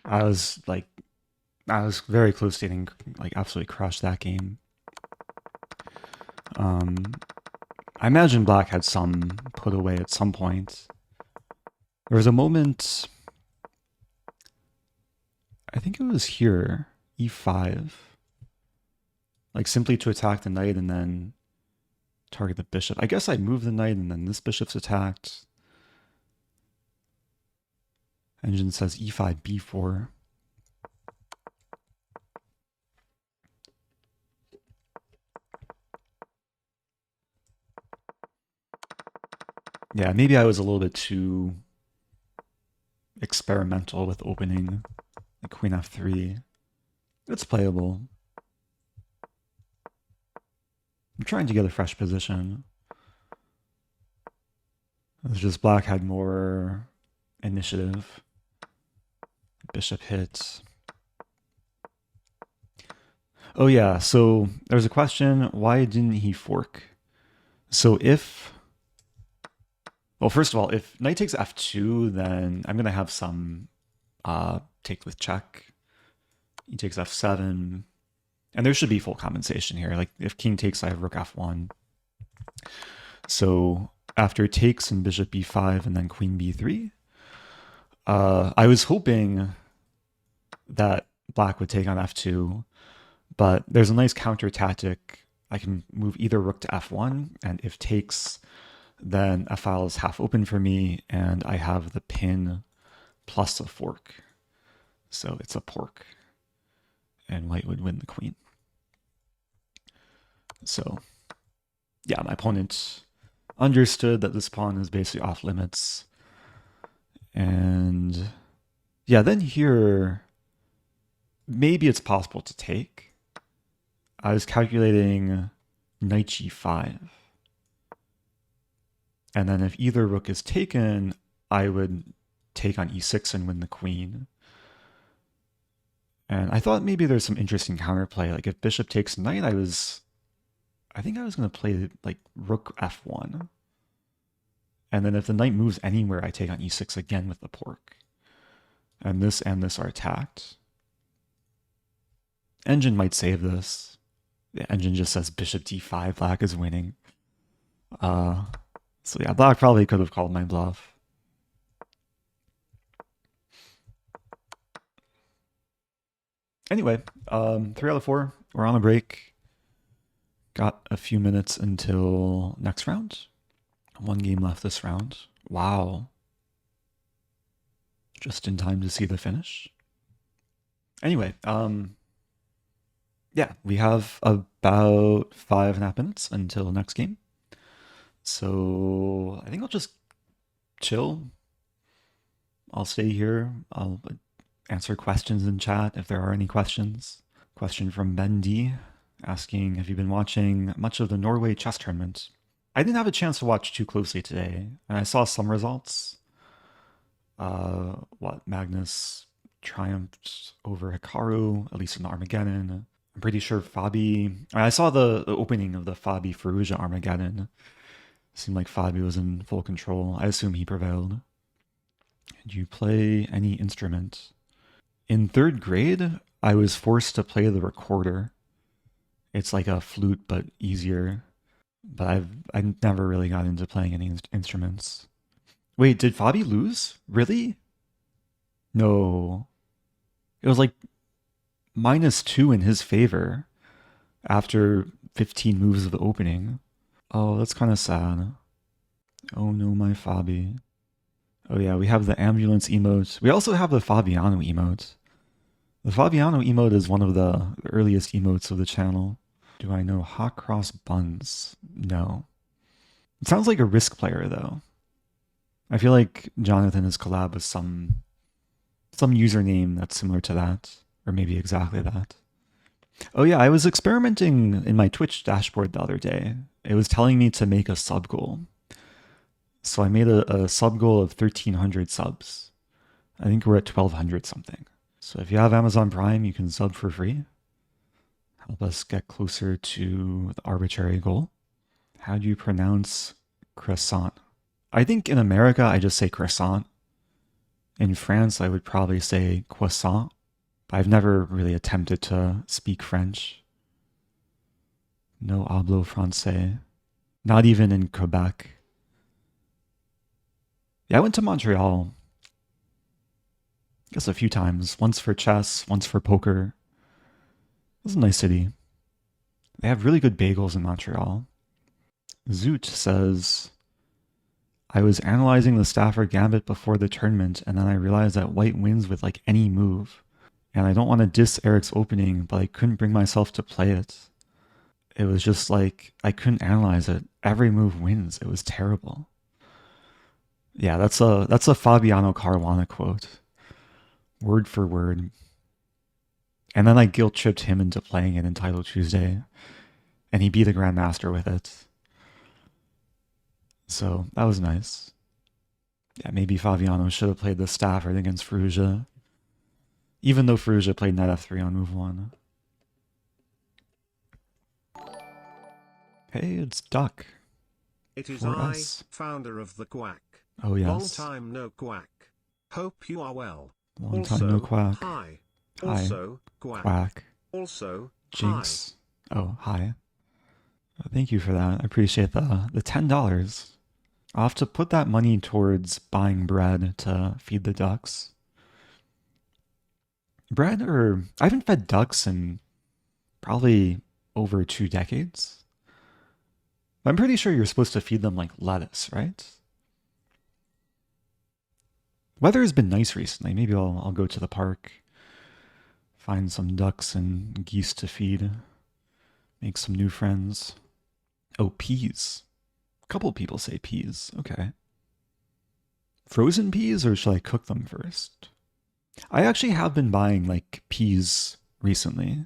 I was very close to getting like absolutely crushed that game. I imagine black had some put away at some point. There was a moment, I think it was here, e5, like simply to attack the knight and then target the bishop. I guess I moved the knight and then this bishop's attacked. Engine says e5, b4. Yeah, maybe I was a little bit too experimental with opening the queen f3. It's playable. I'm trying to get a fresh position. It's just black had more initiative. Bishop hits. Oh yeah, so there's a question, why didn't he fork? So well, first of all, if knight takes f2, then I'm going to have some take with check. He takes f7. And there should be full compensation here. Like if king takes, I have rook f1. So after takes and bishop b5 and then queen b3, I was hoping that black would take on f2, but there's a nice counter tactic. I can move either rook to f1, and if takes, then f-file is half open for me, and I have the pin plus a fork. So it's a pork. and white would win the queen. So yeah, my opponent understood that this pawn is basically off limits. And yeah, then here, maybe it's possible to take. I was calculating knight g5. And then if either rook is taken, I would take on e6 and win the queen. And I thought maybe there's some interesting counterplay. Like if bishop takes knight, I think I was going to play like rook f1. And then if the knight moves anywhere, I take on e6 again with the pork. And this are attacked. Engine might save this. The engine just says bishop d5, black is winning. So yeah, black probably could have called my bluff. Anyway, 3 out of 4. We're on a break. Got a few minutes until next round. 1 game left this round. Wow. Just in time to see the finish. Anyway, yeah, we have about 5.5 minutes until next game. So I think I'll just chill. I'll stay here. I'll answer questions in chat if there are any questions. Question from Ben D asking, have you been watching much of the Norway chess tournament? I didn't have a chance to watch too closely today, and I saw some results. Magnus triumphed over Hikaru, at least in Armageddon. I'm pretty sure I saw the opening of the Fabi Firouzja Armageddon. Seemed like Fabi was in full control. I assume he prevailed. Did you play any instrument? In 3rd grade, I was forced to play the recorder. It's like a flute, but easier. But I never really got into playing any instruments. Wait, did Fabi lose? Really? No. It was like -2 in his favor after 15 moves of the opening. Oh, that's kind of sad. Oh no, my Fabi. Oh yeah, we have the ambulance emote. We also have the Fabiano emote. The Fabiano emote is one of the earliest emotes of the channel. Do I know hot cross buns? No. It sounds like a Risk player though. I feel like Jonathan has collabed with some username that's similar to that, or maybe exactly that. Oh yeah, I was experimenting in my Twitch dashboard the other day. It was telling me to make a sub goal. So I made a sub goal of 1,300 subs. I think we're at 1,200 something. So if you have Amazon Prime, you can sub for free. Help us get closer to the arbitrary goal. How do you pronounce croissant? I think in America, I just say croissant. In France, I would probably say croissant. I've never really attempted to speak French. No hablo français. Not even in Quebec. Yeah, I went to Montreal. I guess a few times. Once for chess, once for poker. It was a nice city. They have really good bagels in Montreal. Zoot says, I was analyzing the Stafford Gambit before the tournament, and then I realized that white wins with like any move. And I don't want to diss Eric's opening, but I couldn't bring myself to play it. It was just like, I couldn't analyze it. Every move wins. It was terrible. Yeah, that's a Fabiano Caruana quote. Word for word. And then I guilt-tripped him into playing it in Title Tuesday. And he beat the Grandmaster with it. So that was nice. Yeah, maybe Fabiano should have played the Stafford against Firouzja. Even though Firouzja played knight f3 on move 1. Hey, it's Duck. It is 4S. I, founder of the Quack. Oh, yes. Long time no Quack. Hope you are well. Long also, time no Quack. Hi. Hi. Also, Quack. Quack. Also, Jinx. Hi. Oh, hi. Thank you for that. I appreciate the $10. I'll have to put that money towards buying bread to feed the ducks. Bread, or I haven't fed ducks in probably over 2 decades. I'm pretty sure you're supposed to feed them like lettuce, right? Weather has been nice recently. Maybe I'll go to the park, Find some ducks and geese to feed. Make some new friends. Oh, peas. A couple people say peas. Okay. Frozen peas, or should I cook them first? I actually have been buying like peas recently.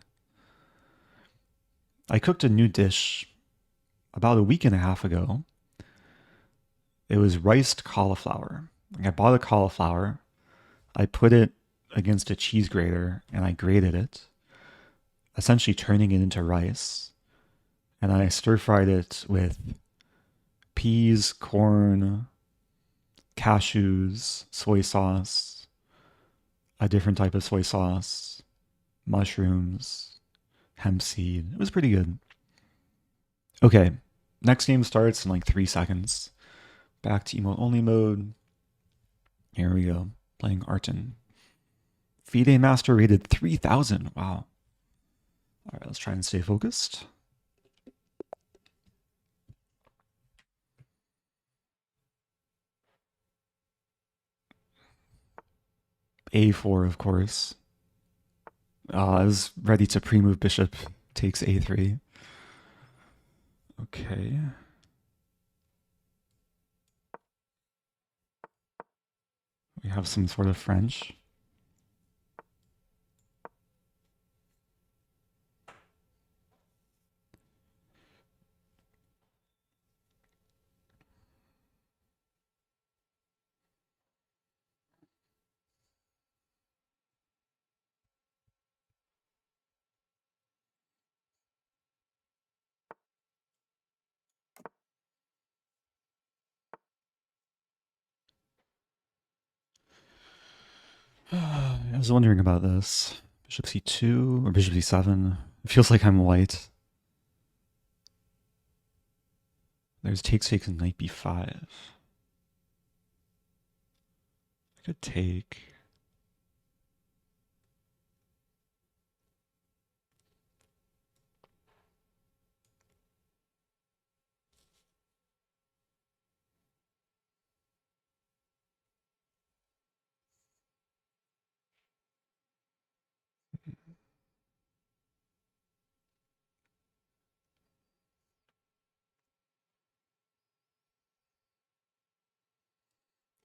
I cooked a new dish about a week and a half ago. It was riced cauliflower. Like I bought a cauliflower, I put it against a cheese grater, and I grated it, essentially turning it into rice. And I stir fried it with peas, corn, cashews, soy sauce, a different type of soy sauce, mushrooms, hemp seed. It was pretty good. Okay, next game starts in like 3 seconds. Back to emote only mode. Here we go. Playing Arton. FIDE Master rated 3000. Wow. Alright, let's try and stay focused. A4, of course. I was ready to pre-move bishop. Takes A3. Okay. We have some sort of French. I was wondering about this. Bishop C2 or Bishop C7. It feels like I'm white. There's takes and knight B5. I could take.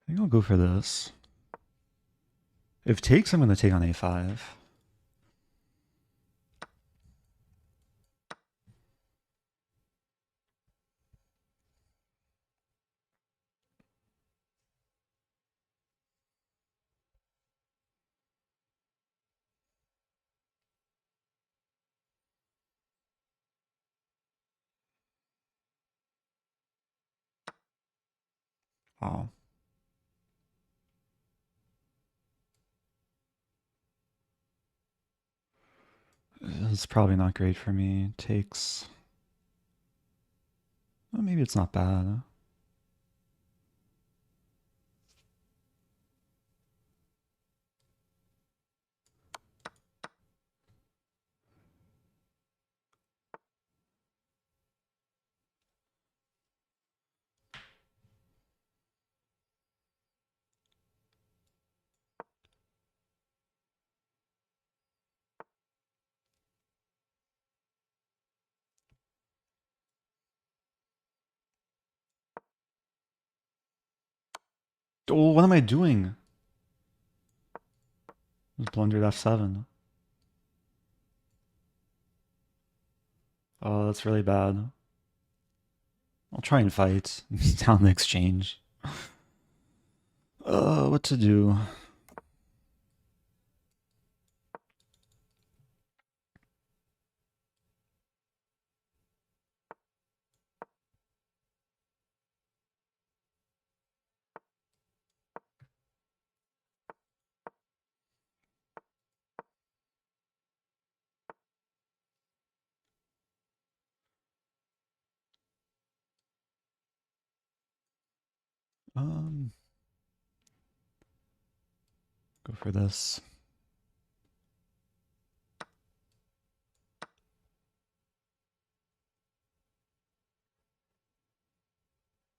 I think I'll go for this. If takes, I'm going to take on A5. Wow. It's probably not great for me. Takes. Well, maybe it's not bad. Oh, what am I doing? I just blundered F7. Oh, that's really bad. I'll try and fight. Down the exchange. What to do? Go for this.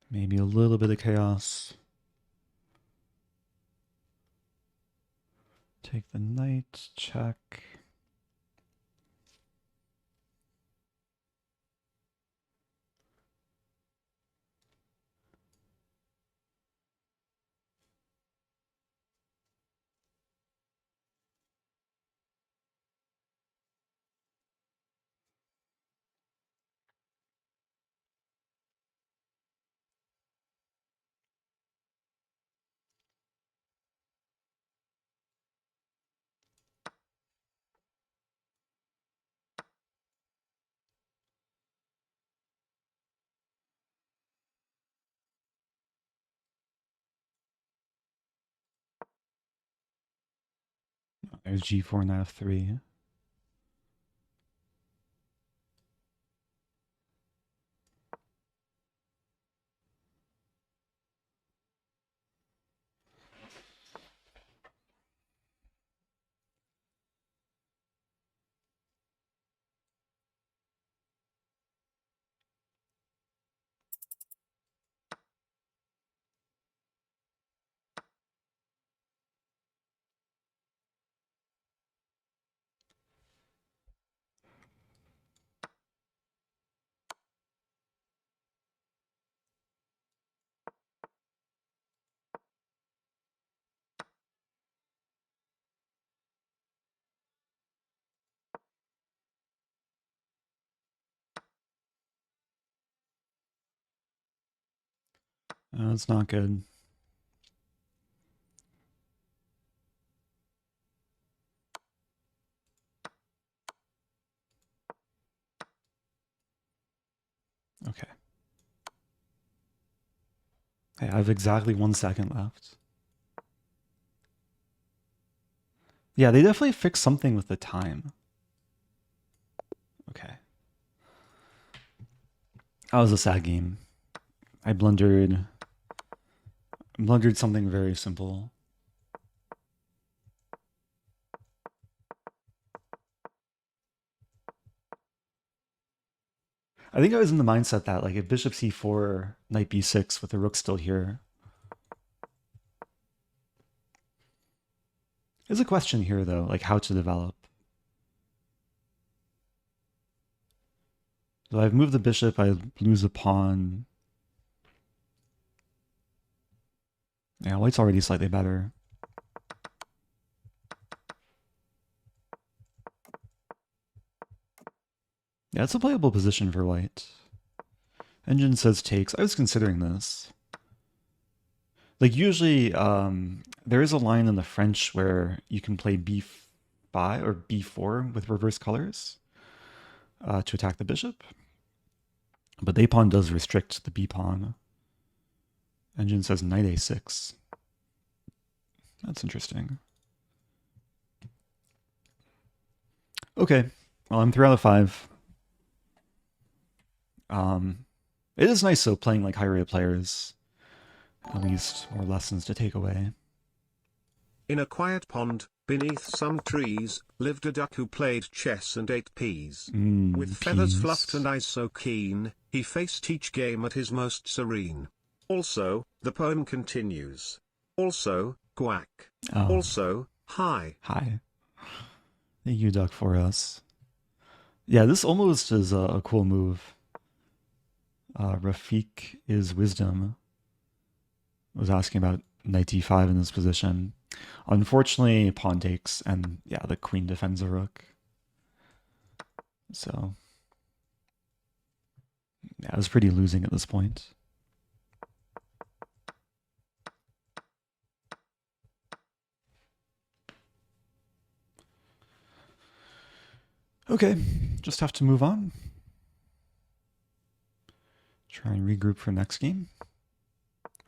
Maybe a little bit of chaos. Take the knight, check. There's g4, knight f3. That's not good. Okay. Hey, I have exactly 1 second left. Yeah, they definitely fixed something with the time. Okay. That was a sad game. I blundered something very simple. I think I was in the mindset that like if bishop c4, knight b6 with the rook still here. There's a question here though, like how to develop. So I've moved the bishop, I lose a pawn. Yeah, white's already slightly better. Yeah, it's a playable position for white. Engine says takes. I was considering this. Like usually, there is a line in the French where you can play b5 or b4 with reverse colors to attack the bishop. But the a pawn does restrict the b pawn. Engine says knight a6. That's interesting. Okay, well, I'm 3 out of 5. It is nice though playing like higher rate players. At least more lessons to take away. In a quiet pond, beneath some trees, lived a duck who played chess and ate peas. With feathers fluffed and eyes so keen, he faced each game at his most serene. Also, the poem continues. Also, quack. Oh. Also, hi. Hi. Thank you, Duck, for us. Yeah, this almost is a cool move. Rafik is wisdom. Was asking about knight d5 in this position. Unfortunately, pawn takes, and yeah, the queen defends the rook. So, yeah, I was pretty losing at this point. Okay, just have to move on. Try and regroup for next game.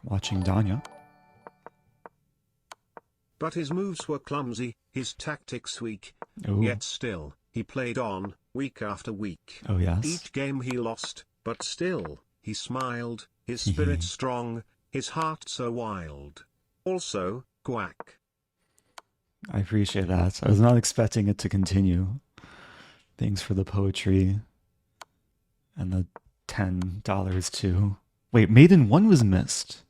Watching Danya. But his moves were clumsy, his tactics weak. Ooh. Yet still, he played on, week after week. Oh, yes. Each game he lost, but still, he smiled, his spirit strong, his heart so wild. Also, quack. I appreciate that. I was not expecting it to continue. Thanks for the poetry. And the $10 too. Wait, Maiden 1 was missed.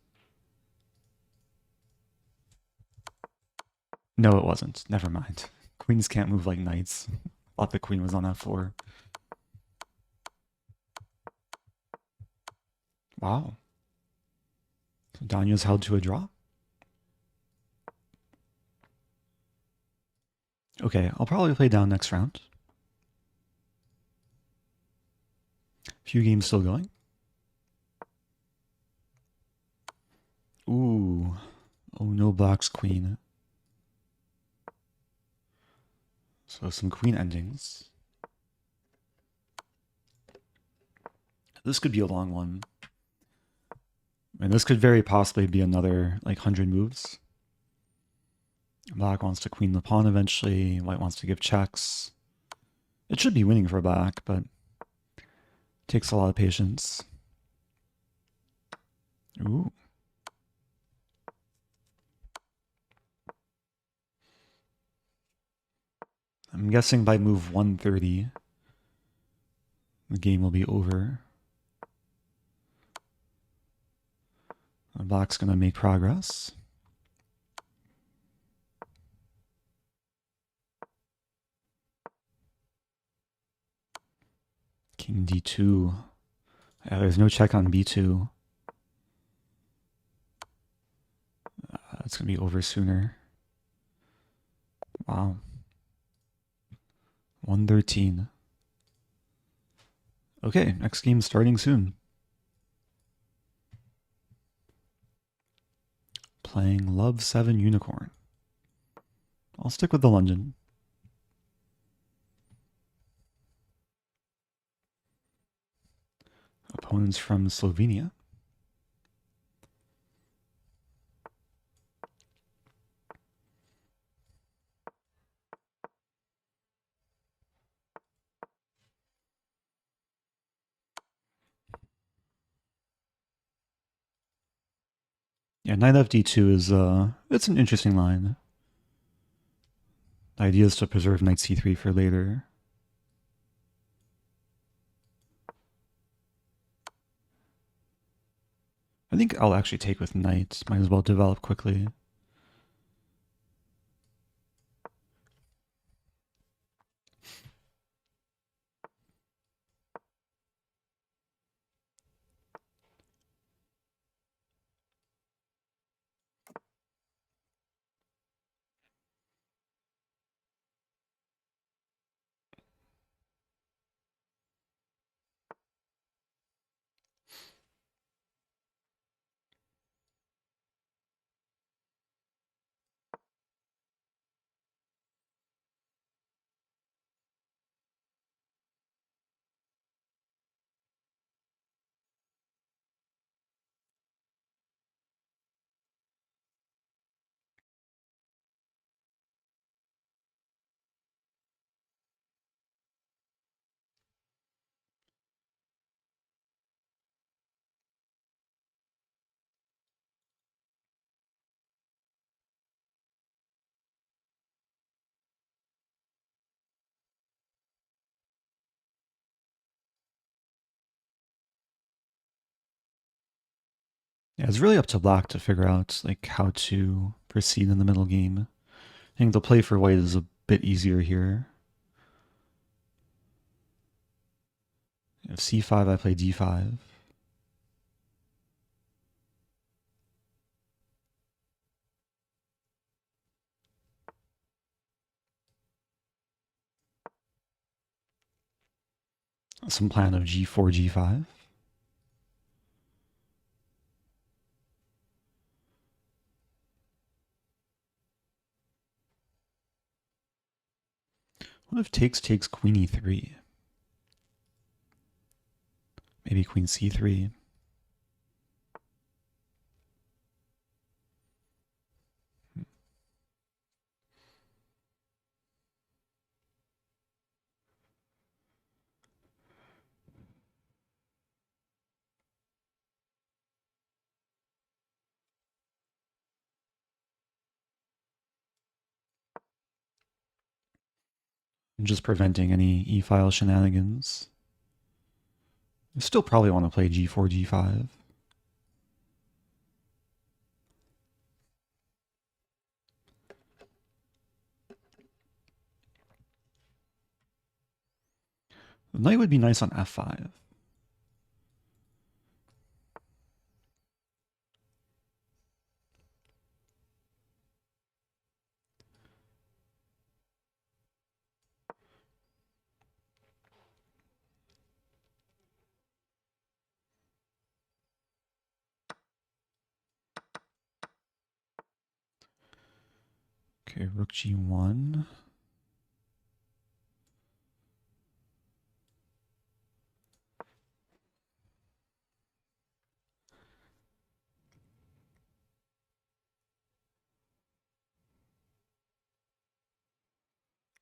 No, it wasn't. Never mind. Queens can't move like knights. Thought the queen was on f4. Wow. So Danya's held to a draw. Okay, I'll probably play down next round. Few games still going. Ooh. Oh no, black's queen. So some queen endings. This could be a long one. And this could very possibly be another like 100 moves. Black wants to queen the pawn eventually. White wants to give checks. It should be winning for black, but takes a lot of patience. Ooh. I'm guessing by move 130, the game will be over. Black's going to make progress. King d2. Yeah, there's no check on b2. It's going to be over sooner. Wow. 113. Okay, next game starting soon. Playing Love 7 Unicorn. I'll stick with the London. Opponents from Slovenia. Yeah, knight fd2 is it's an interesting line. The idea is to preserve knight c3 for later. I think I'll actually take with knight. Might as well develop quickly. Yeah, it's really up to black to figure out like how to proceed in the middle game. I think the play for white is a bit easier here. If c5, I play d5. Some plan of g4, g5. What if takes queen e3? Maybe queen c3. I'm just preventing any e-file shenanigans. I still probably want to play g4, g5. The knight would be nice on f5. Okay, rook g1.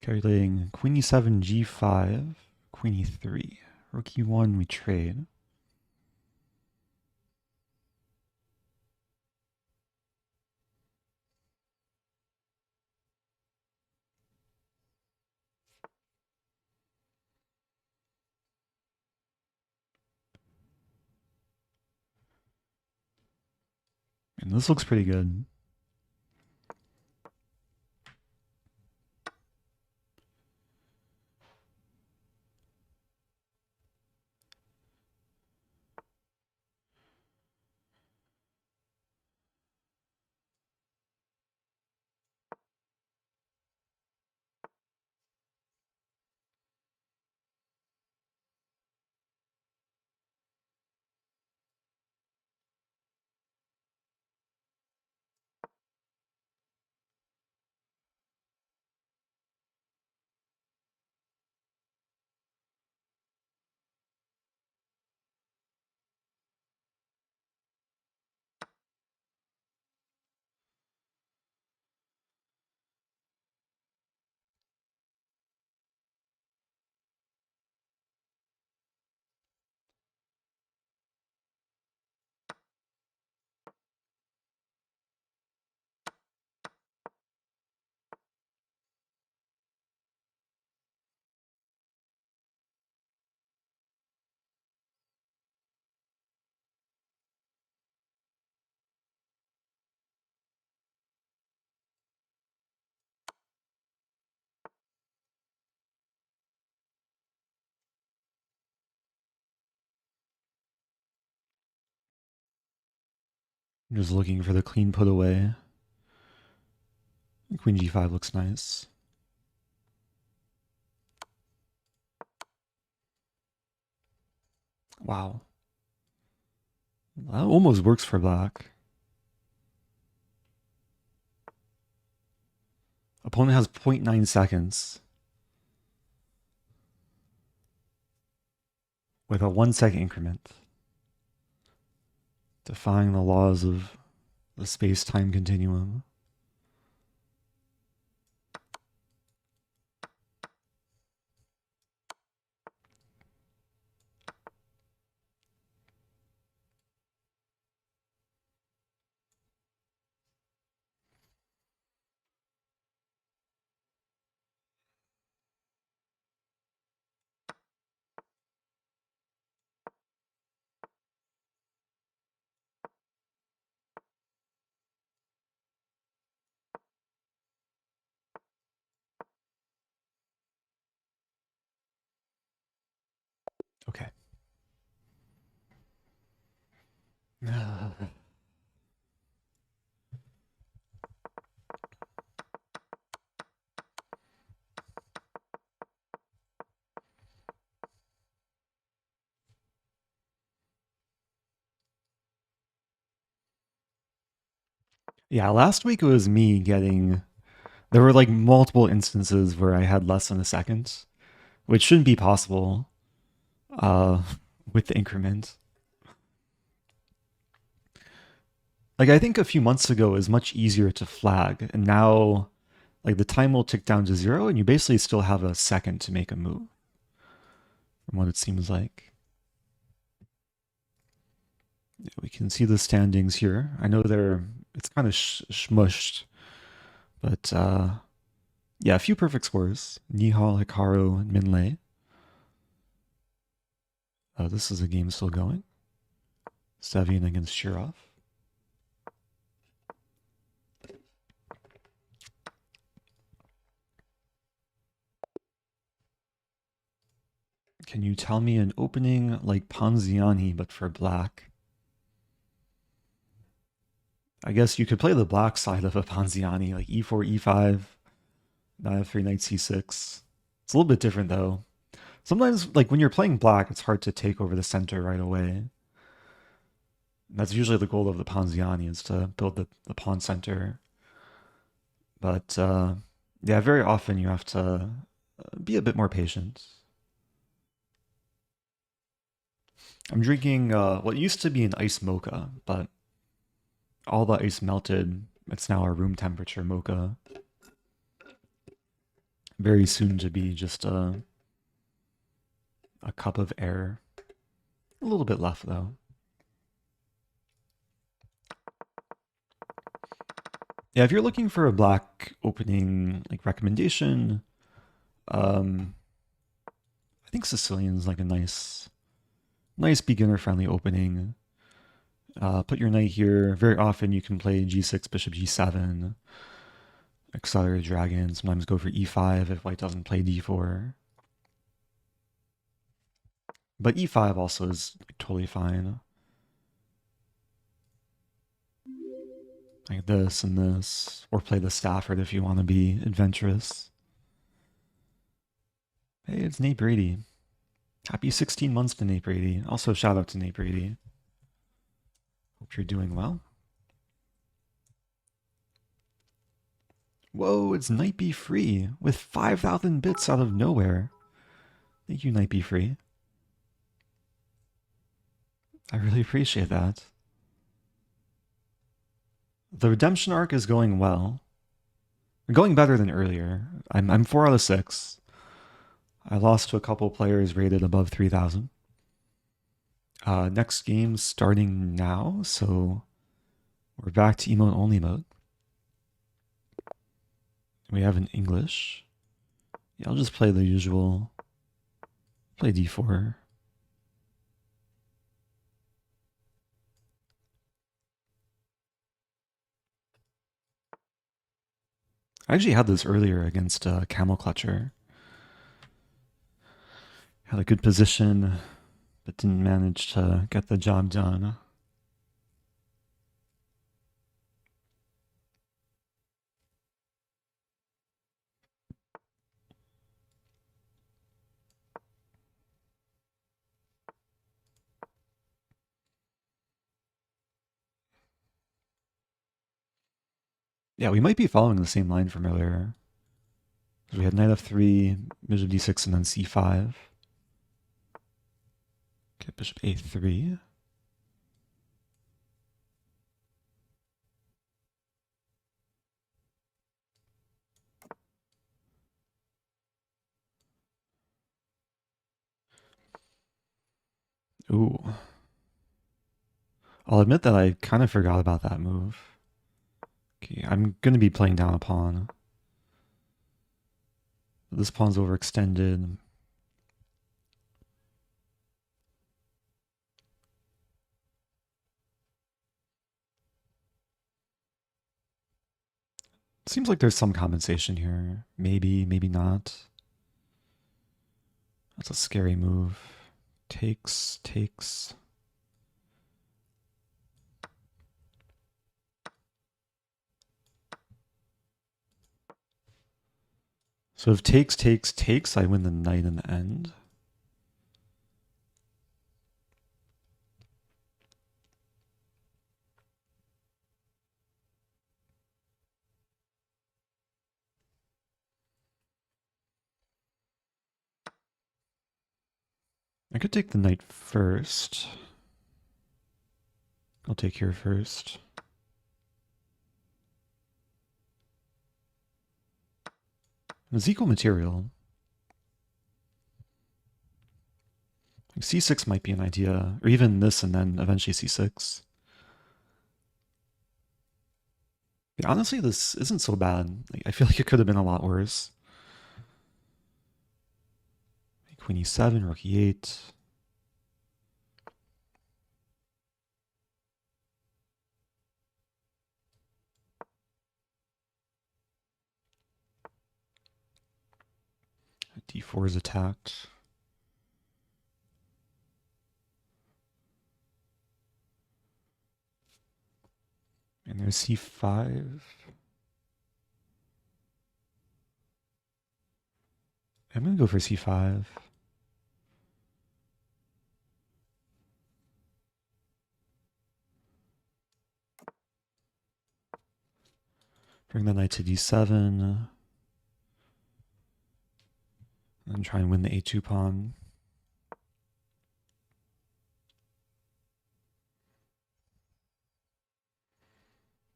Calculating queen e7, g5, queen e3. Rook e1, we trade. And this looks pretty good. I'm just looking for the clean put away. Queen g5 looks nice. Wow. That almost works for black. Opponent has 0.9 seconds. With a 1 second increment. Defying the laws of the space-time continuum. Okay. Yeah, last week it was me getting... There were like multiple instances where I had less than a second, which shouldn't be possible with the increment. Like, I think a few months ago it was much easier to flag, and now like the time will tick down to 0 and you basically still have a second to make a move, from what it seems like. Yeah, we can see the standings here. I know it's kind of smushed, but yeah, a few perfect scores. Nihal, Hikaru, and Minlei. This is a game still going. Sevian against Shirov. Can you tell me an opening like Ponziani but for black? I guess you could play the black side of a Ponziani, like e4, e5, knight f3, knight c6. It's a little bit different though. Sometimes, like when you're playing black, it's hard to take over the center right away. That's usually the goal of the Ponziani, is to build the pawn center. But yeah, very often you have to be a bit more patient. I'm drinking what used to be an ice mocha, but all the ice melted. It's now a room temperature mocha. very soon to be just a cup of air. A little bit left though. Yeah, if you're looking for a black opening like recommendation, I think Sicilian's like a nice beginner-friendly opening. Put your knight here. Very often you can play g6, bishop g7, accelerated dragon. Sometimes go for e5 if white doesn't play d4. But e5 also is like, totally fine. Like this and this. Or play the Stafford if you want to be adventurous. Hey, it's Nate Brady. Happy 16 months to Nate Brady. Also, shout out to Nate Brady. Hope you're doing well. Whoa, it's Knight Be Free with 5,000 bits out of nowhere. Thank you, Knight Be Free. I really appreciate that. The redemption arc is going well. Going better than earlier. I'm 4 out of 6. I lost to a couple players rated above 3,000. Next game's starting now, so we're back to emote only mode. We have an English. Yeah, I'll just play the usual. Play d4. I actually had this earlier against Camel Clutcher. Had a good position, but didn't manage to get the job done. Yeah, we might be following the same line from earlier. We had knight f3, bishop d6, and then c5. Okay, bishop a3. Ooh. I'll admit that I kind of forgot about that move. Okay, I'm going to be playing down a pawn. This pawn's overextended. Seems like there's some compensation here. Maybe, maybe not. That's a scary move. Takes. So if takes, I win the knight in the end. I could take the knight first. I'll take here first. It's equal material. Like c6 might be an idea, or even this and then eventually c6. Yeah, honestly, this isn't so bad. Like, I feel like it could have been a lot worse. Queen e7, rook e8. d4 is attacked. And there's c5. I'm going to go for c5. Bring the knight to d7. And try and win the a2 pawn.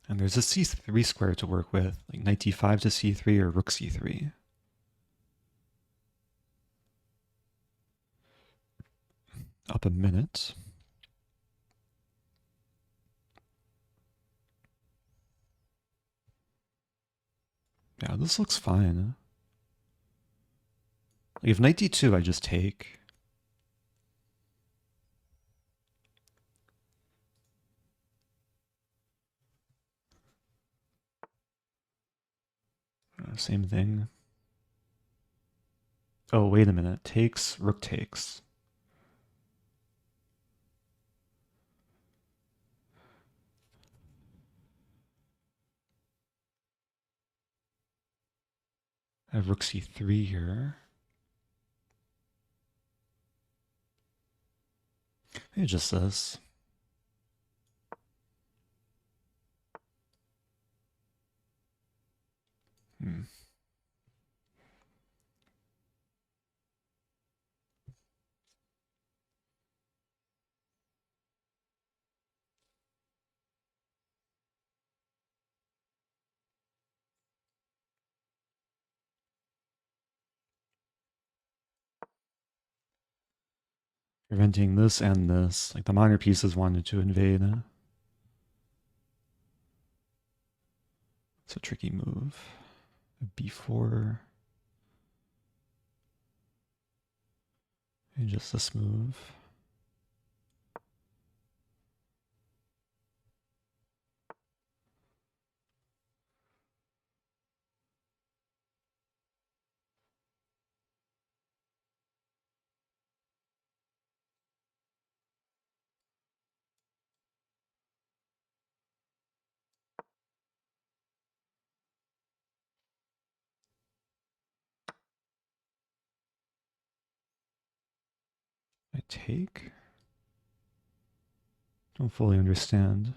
And there's a c3 square to work with, like knight d5 to c3 or rook c3. up a minute. Yeah, this looks fine. Like if knight d2, I just take. Same thing. Oh, wait a minute. Takes, rook takes. I have rook c3 here. Maybe just this. Preventing this and this. Like the minor pieces wanted to invade. It's a tricky move. b4. And just this move. I take? Don't fully understand.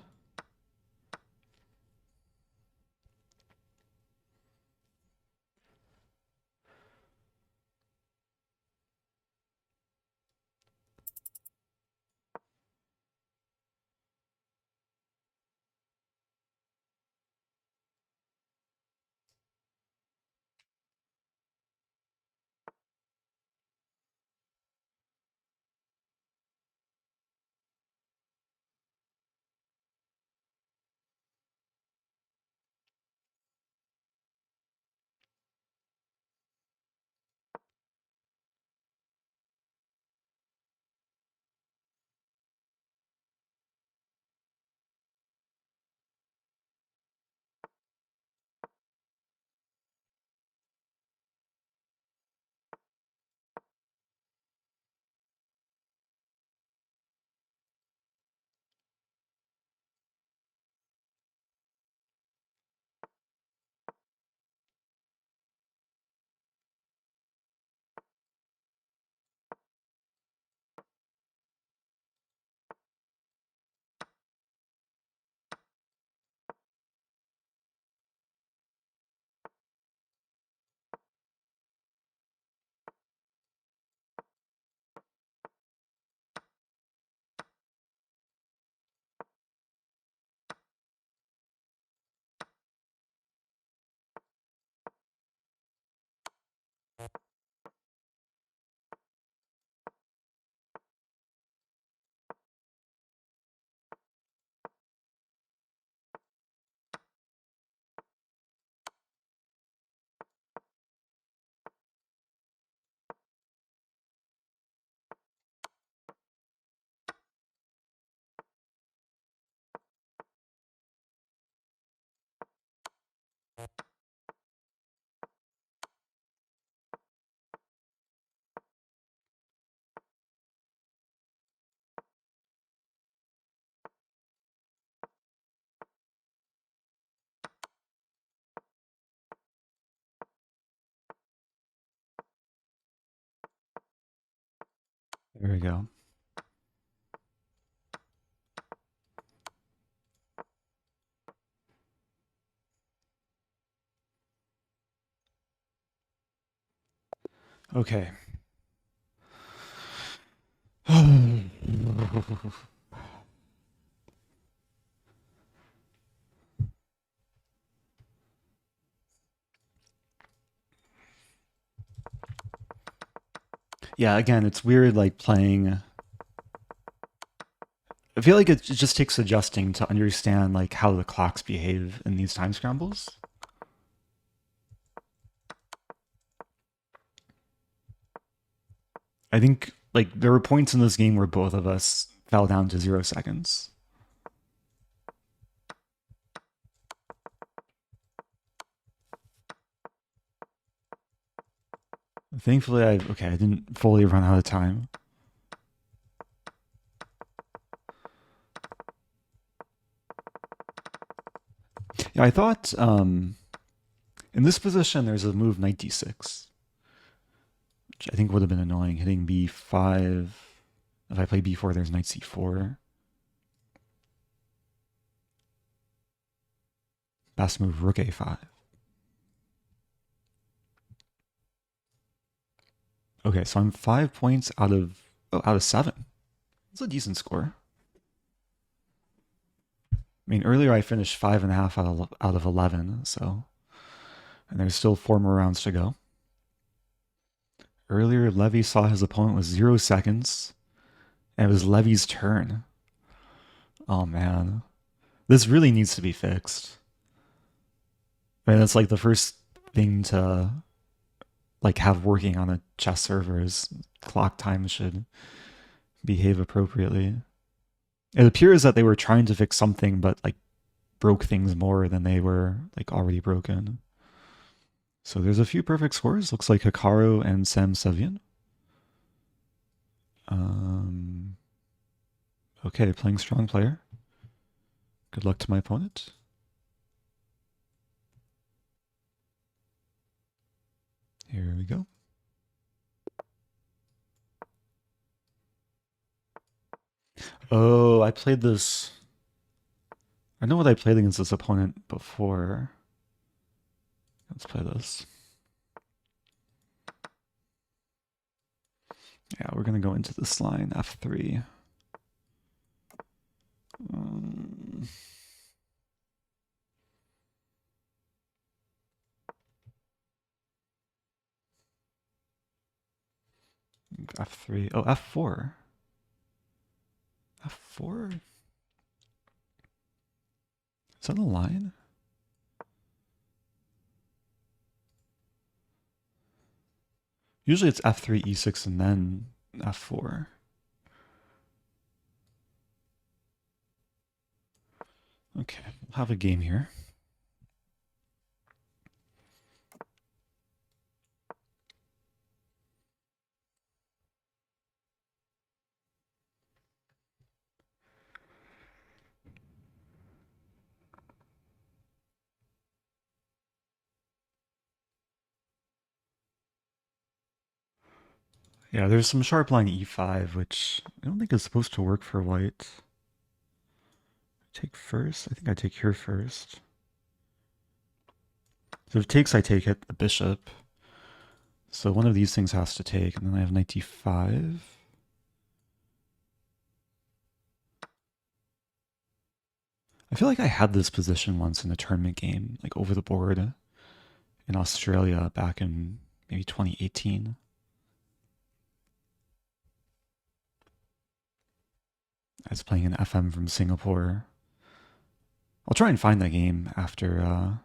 There we go. Okay. Yeah, again, it's weird like playing I feel like it just takes adjusting to understand like how the clocks behave in these time scrambles. I think like there were points in this game where both of us fell down to 0 seconds. Thankfully, I didn't fully run out of time. Yeah, I thought in this position there's a move knight d6, which I think would have been annoying, hitting b5. If I play b4, there's knight c4. Best move, rook a5. Okay, so I'm 5 points out of 7. That's a decent score. I mean, earlier I finished 5.5 out of 11, so, and there's still 4 more rounds to go. Earlier, Levy saw his opponent with 0 seconds, and it was Levy's turn. Oh man, this really needs to be fixed. I mean, that's like the first thing to like have working on a chess server is clock time should behave appropriately. It appears that they were trying to fix something, but like broke things more than they were like already broken. So there's a few perfect scores. Looks like Hikaru and Sam Savian. Okay, playing strong player. Good luck to my opponent. Here we go. Oh, I played this. I know what I played against this opponent before. Let's play this. Yeah, we're going to go into this line, f3. F3. Oh, f4. f4? Is that a line? Usually it's f3, e6, and then f4. Okay, we'll have a game here. Yeah, there's some sharp line e5, which I don't think is supposed to work for white. Take first? I think I take here first. So if it takes, I take it, the bishop. So one of these things has to take, and then I have knight d5. I feel like I had this position once in a tournament game, like over the board in Australia back in maybe 2018. I was playing an FM from Singapore. I'll try and find that game after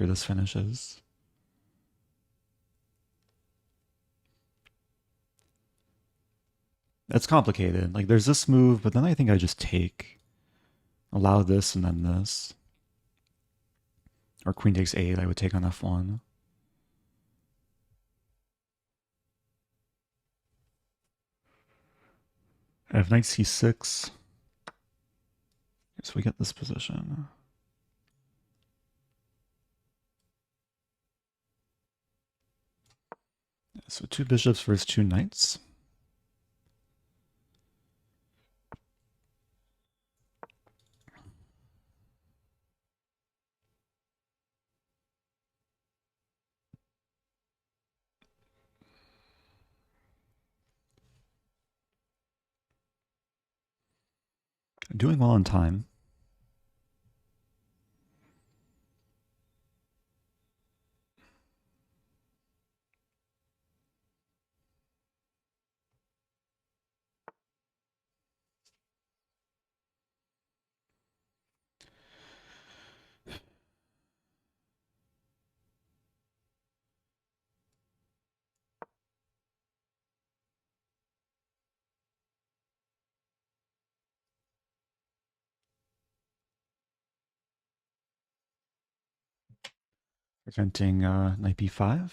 this finishes. It's complicated. Like there's this move, but then I think I just take, allow this and then this. Or queen takes 8, I would take on f1. I have knight c6. So we get this position. So 2 bishops versus 2 knights. Doing well on time. Preventing knight b5.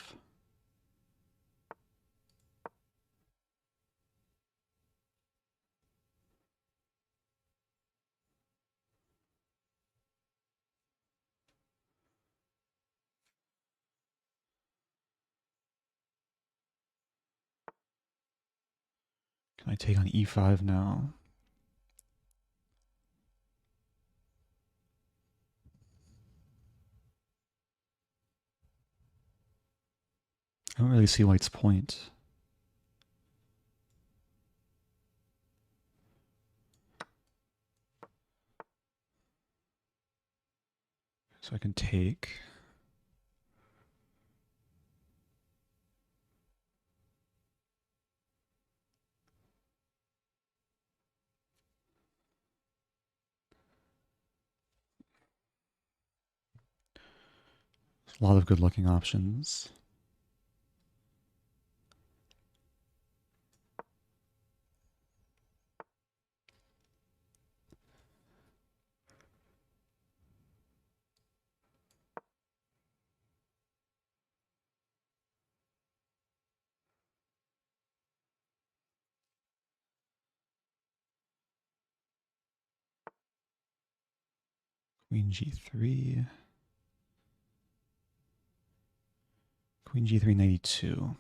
Can I take on e5 now? I don't really see white's point. So I can take. There's a lot of good looking options. Queen g3. Queen g3, knight e2.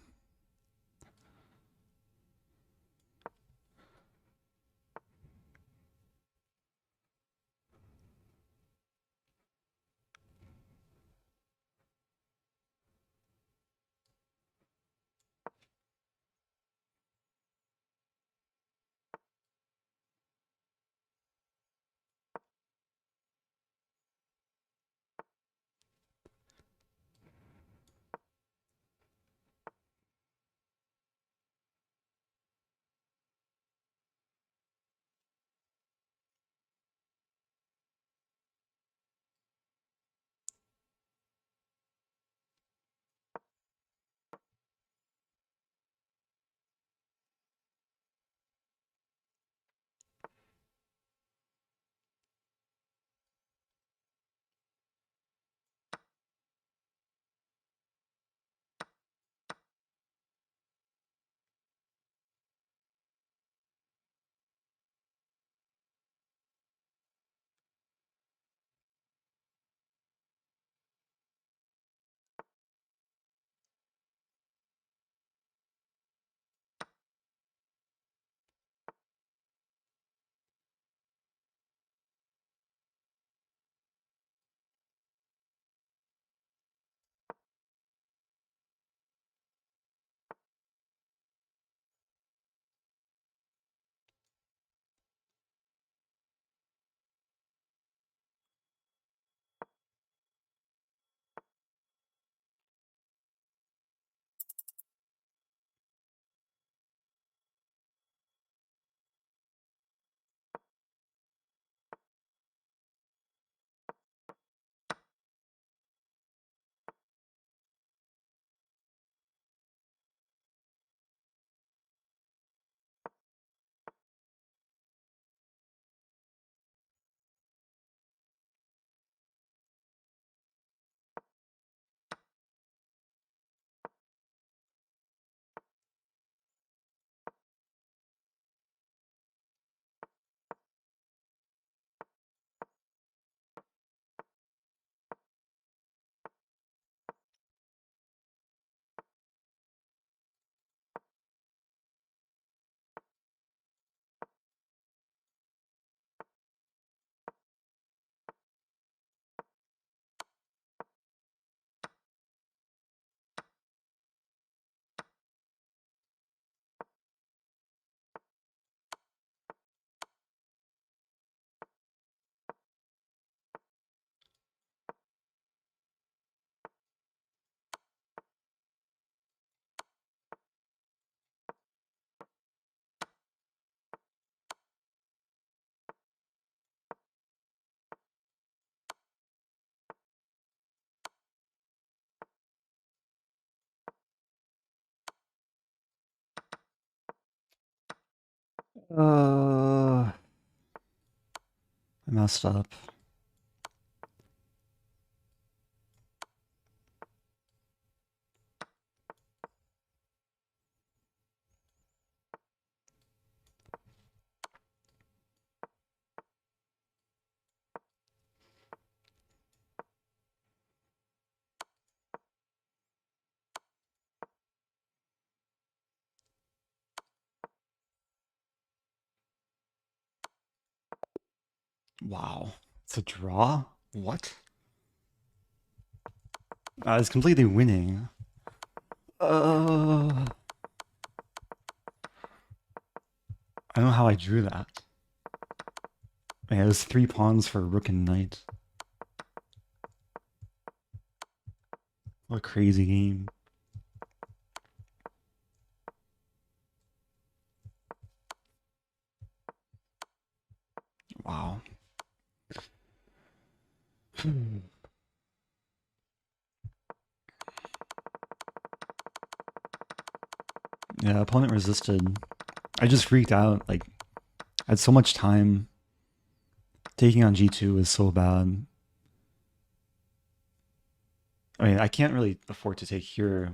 I messed up. Wow. It's a draw? What? It's completely winning. I don't know how I drew that. Man, it was 3 pawns for rook and knight. What a crazy game. Wow. Yeah, opponent resisted. I just freaked out. Like, I had so much time. Taking on g2 is so bad. I mean, I can't really afford to take here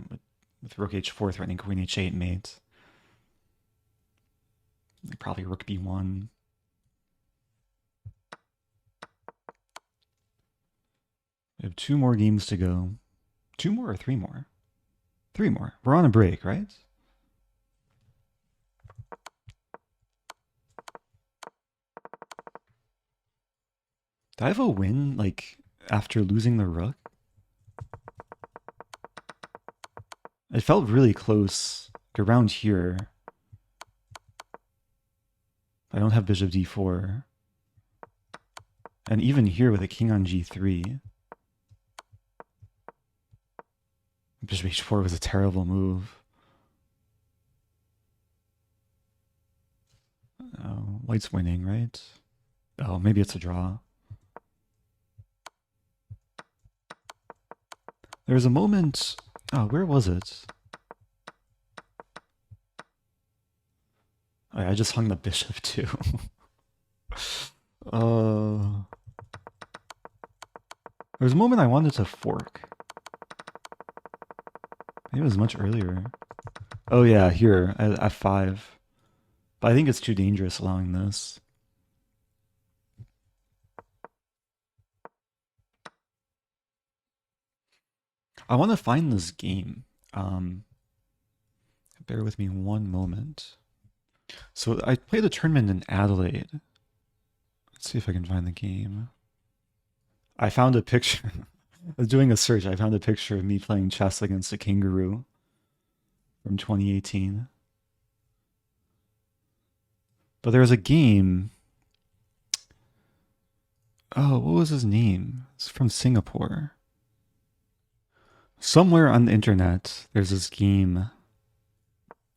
with rook h4 threatening queen h8 mate. Probably rook b1. We have 2 more games to go. 2 more or 3 more? 3 more. We're on a break, right? Did I have a win, like, after losing the rook? It felt really close, like around here. I don't have bishop d4. And even here with a king on g3. Bishop h4 was a terrible move. Oh, white's winning, right? Oh, maybe it's a draw. There was a moment... Oh, where was it? Oh, yeah, I just hung the bishop too. There was a moment I wanted to fork. Maybe it was much earlier. Oh yeah, here, at f5. But I think it's too dangerous allowing this. I want to find this game. Bear with me one moment. So I played a tournament in Adelaide. Let's see if I can find the game. I found a picture. I was doing a search. I found a picture of me playing chess against a kangaroo from 2018. But there was a game. Oh, what was his name? It's from Singapore. Somewhere on the internet, there's this game.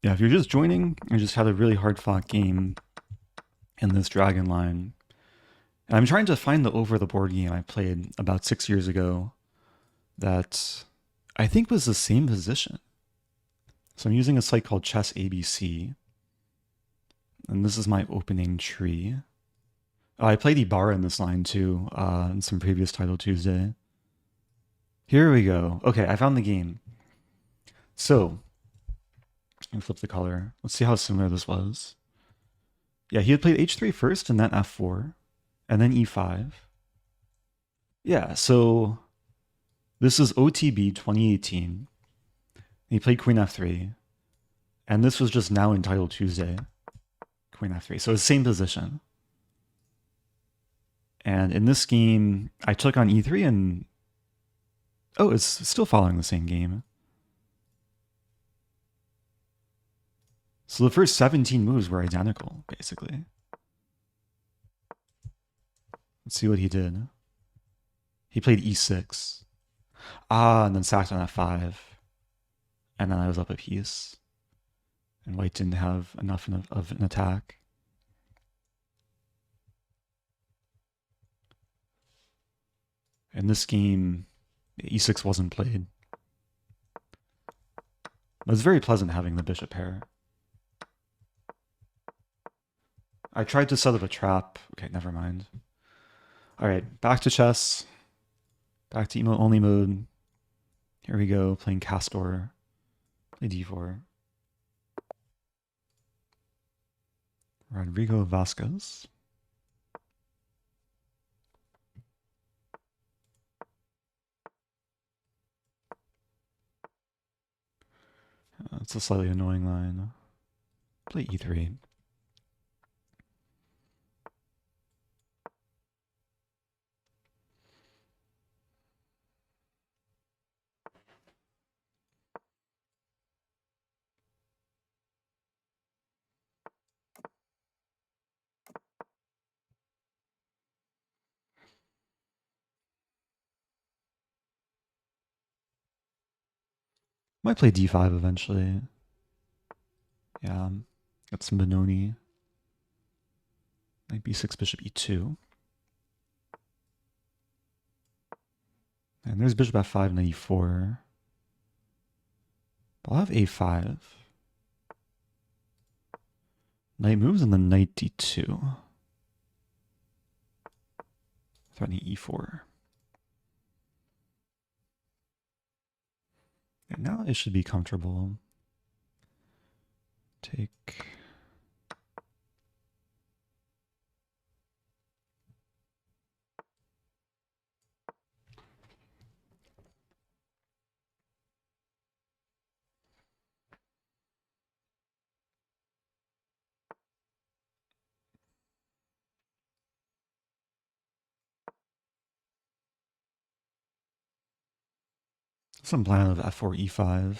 Yeah, if you're just joining, I just had a really hard fought game in this Dragon line. And I'm trying to find the over the board game I played about 6 years ago that I think was the same position. So I'm using a site called Chess ABC. And this is my opening tree. Oh, I played Ibarra in this line too, in some previous Title Tuesday. Here we go. Okay, I found the game. So, let me flip the color. Let's see how similar this was. Yeah, he had played h3 first and then f4, and then e5. Yeah, so this is OTB 2018. He played queen f3, and this was just now in Title Tuesday. Queen f3, so it's the same position. And in this game, I took on e3 and... Oh, it's still following the same game. So the first 17 moves were identical, basically. Let's see what he did. He played e6. And then sacked on f5. And then I was up a piece. And white didn't have enough of an attack. In this game, e6 wasn't played. It was very pleasant having the bishop pair. I tried to set up a trap. Okay, never mind. Alright, back to chess. Back to emote only mode. Here we go, playing Castor. Play d4. Rodrigo Vasquez. It's a slightly annoying line. Play e3. Might play d5 eventually. Yeah, got some Benoni. Knight b6, bishop e2. And there's bishop f5, knight e4. I'll have a5. Knight moves and then knight d2. Threatening e4. And now it should be comfortable. Take. Some plan of f4, e5.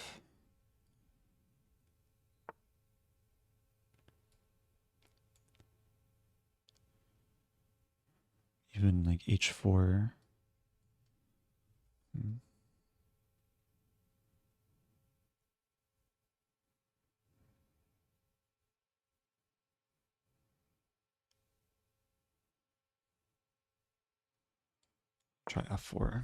Even like h4. Try f4.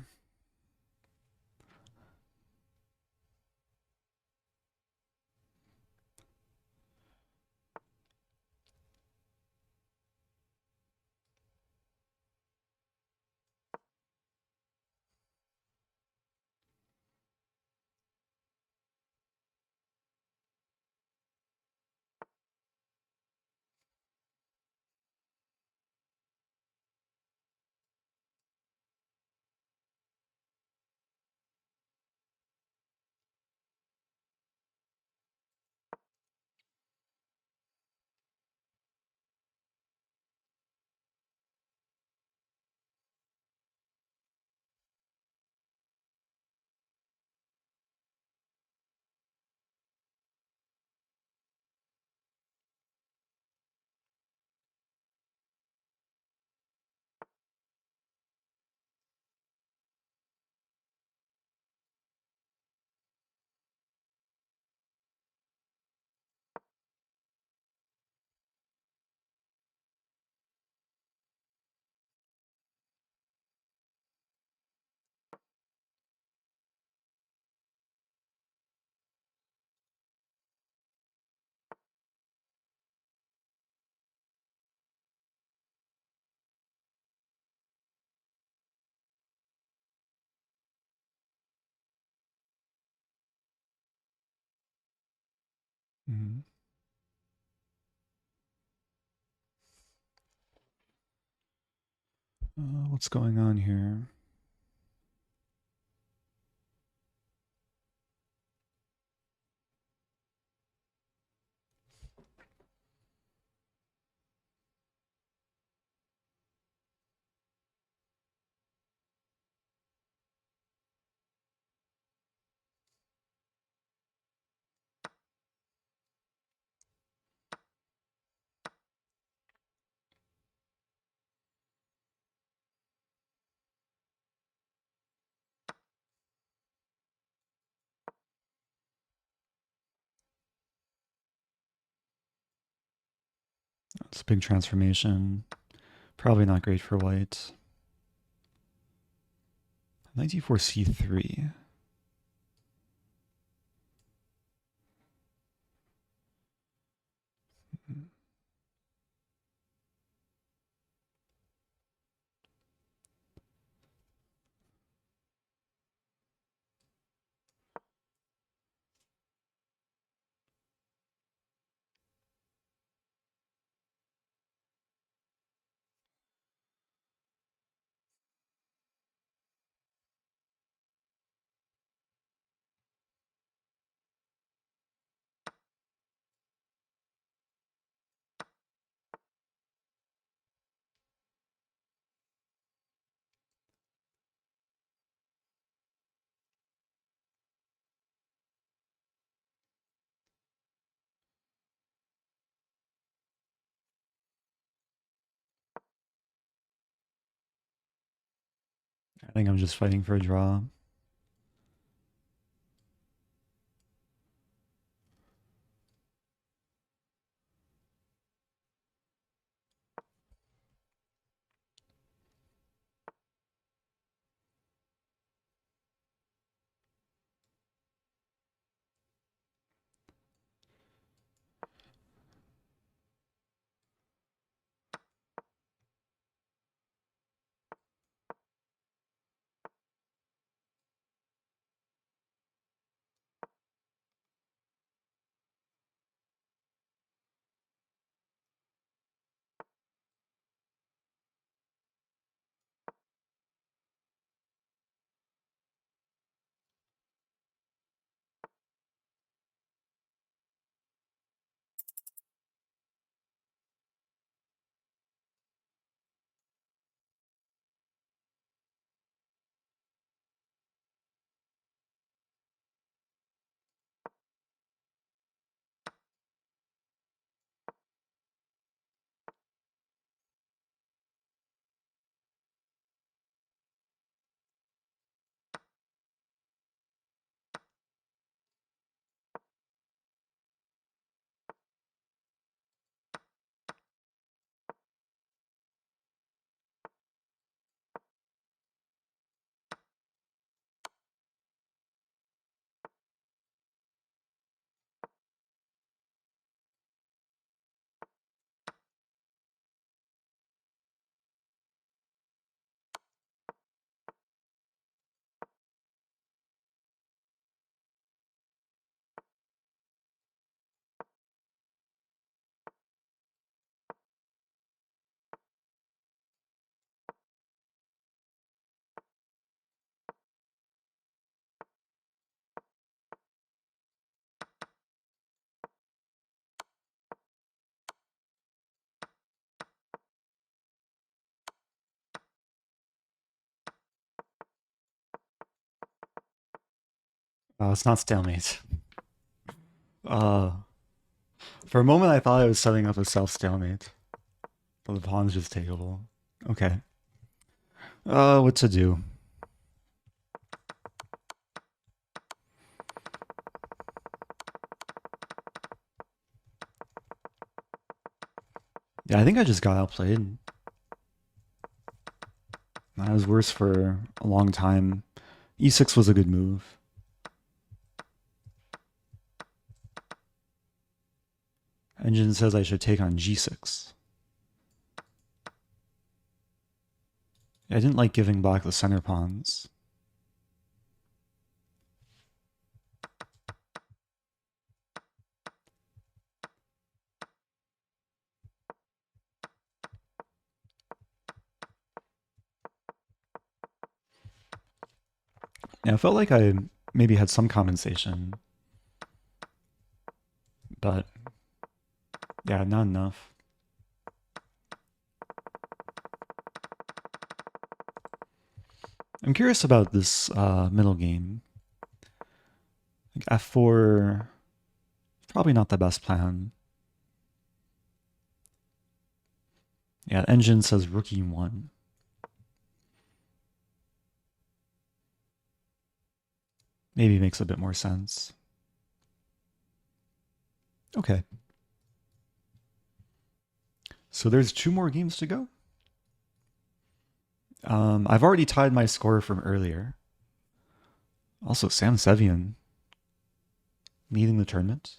Mm-hmm. What's going on here? It's a big transformation. Probably not great for white. Knight d4, c3. I think I'm just fighting for a draw. Oh, it's not stalemate. Uh, for a moment I thought I was setting up a self-stalemate. But the pawn's just takeable. Okay. What to do? Yeah, I think I just got outplayed. I was worse for a long time. E6 was a good move. Engine says I should take on G6. I didn't like giving back the center pawns. Yeah, I felt like I maybe had some compensation. But yeah, not enough. I'm curious about this middle game. Like F4, probably not the best plan. Yeah, engine says rook E1. Maybe makes a bit more sense. Okay. So there's 2 more games to go. I've already tied my score from earlier. Also, Sam Sevian leading the tournament.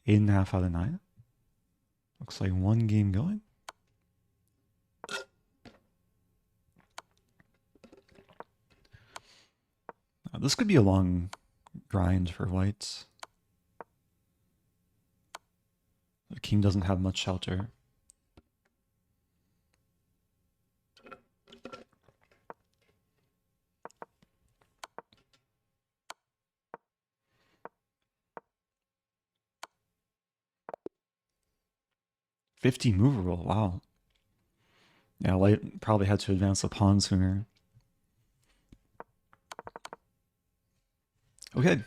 8.5 out of 9. Looks like 1 game going. This could be a long grind for white. The king doesn't have much shelter. $50 mover roll, wow. Yeah, white probably had to advance the pawn sooner. Okay,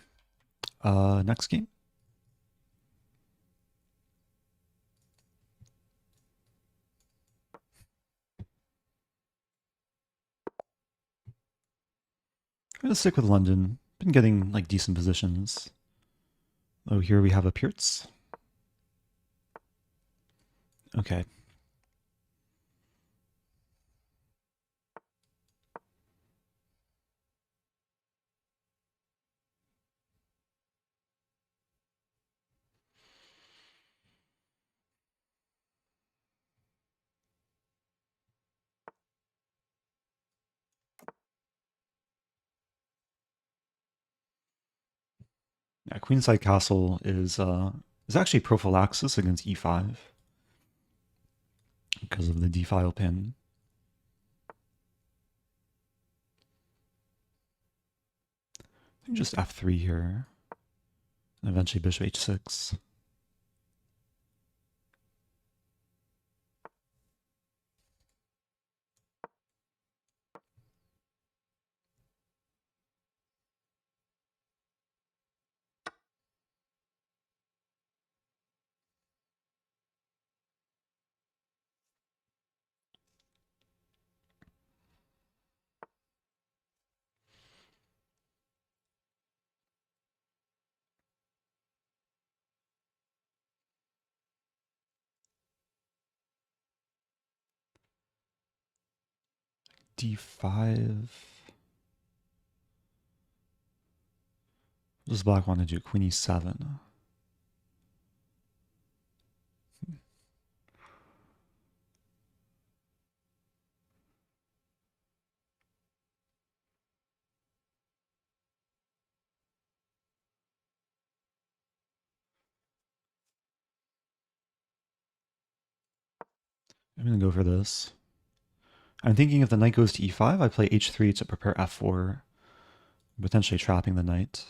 next game. I'm gonna stick with London. Been getting like decent positions. Oh, here we have a Pierce. Okay. Yeah, queenside castle is actually prophylaxis against e5 because of the d-file pin. I think just f3 here, and eventually bishop h6. d5. What does black want to do? Queen e7. I'm going to go for this. I'm thinking if the knight goes to e5, I play h3 to prepare f4, potentially trapping the knight.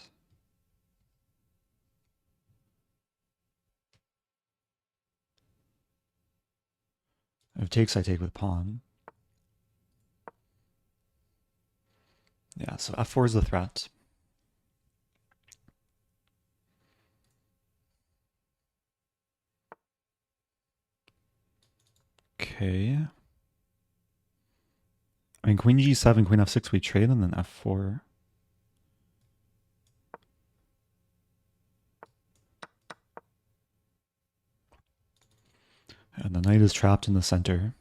If takes, I take with pawn. Yeah, so f4 is the threat. Okay. I mean, queen g7, queen f6, we trade, and then f4. And the knight is trapped in the center.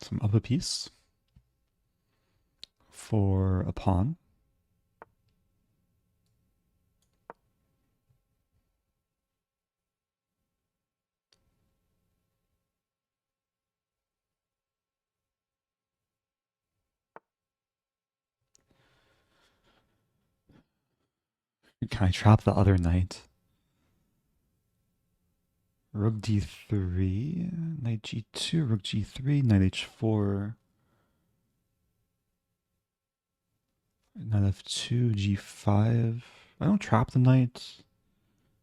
So I'm up a piece for a pawn. Can I trap the other knight? Rook d3, knight g2, rook g3, knight h4, knight f2, g5. I don't trap the knight.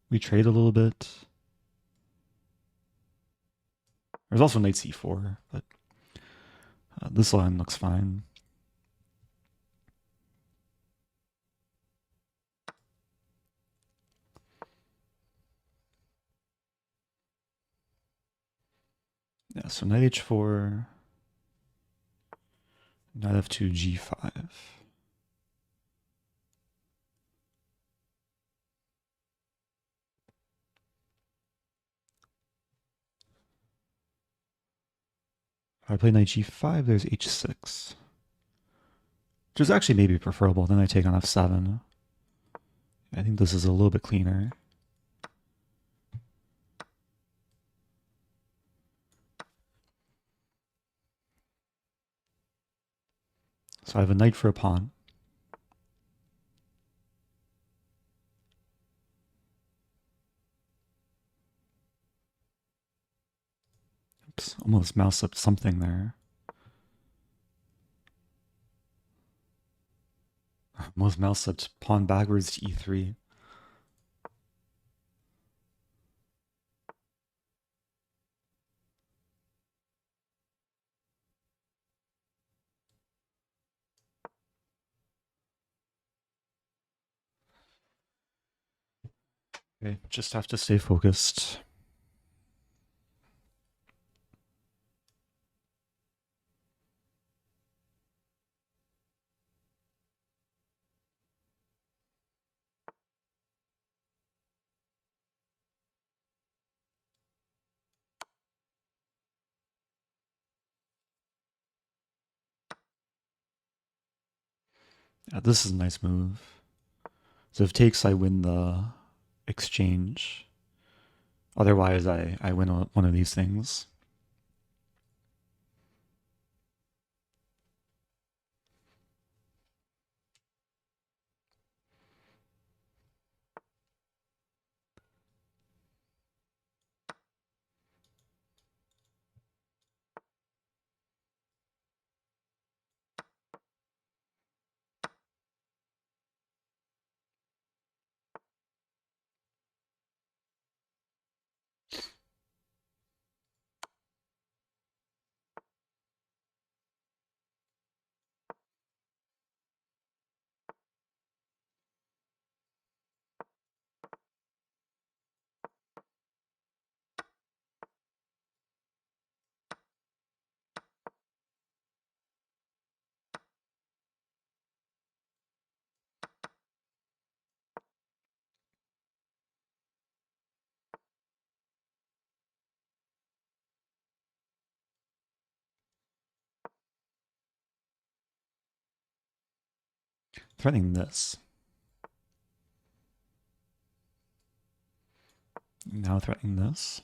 We trade a little bit. There's also knight c4, but this line looks fine. Yeah, so knight h4, knight f2, g5. If I play knight g5, there's h6. Which is actually maybe preferable. Then I take on f7. I think this is a little bit cleaner. So I have a knight for a pawn. Oops, almost mouse up something there. Almost mouse up pawn backwards to e3. Okay, just have to stay focused. Yeah, this is a nice move. So if takes, I win the exchange. Otherwise, I win one of these things. Threatening this. Now threatening this.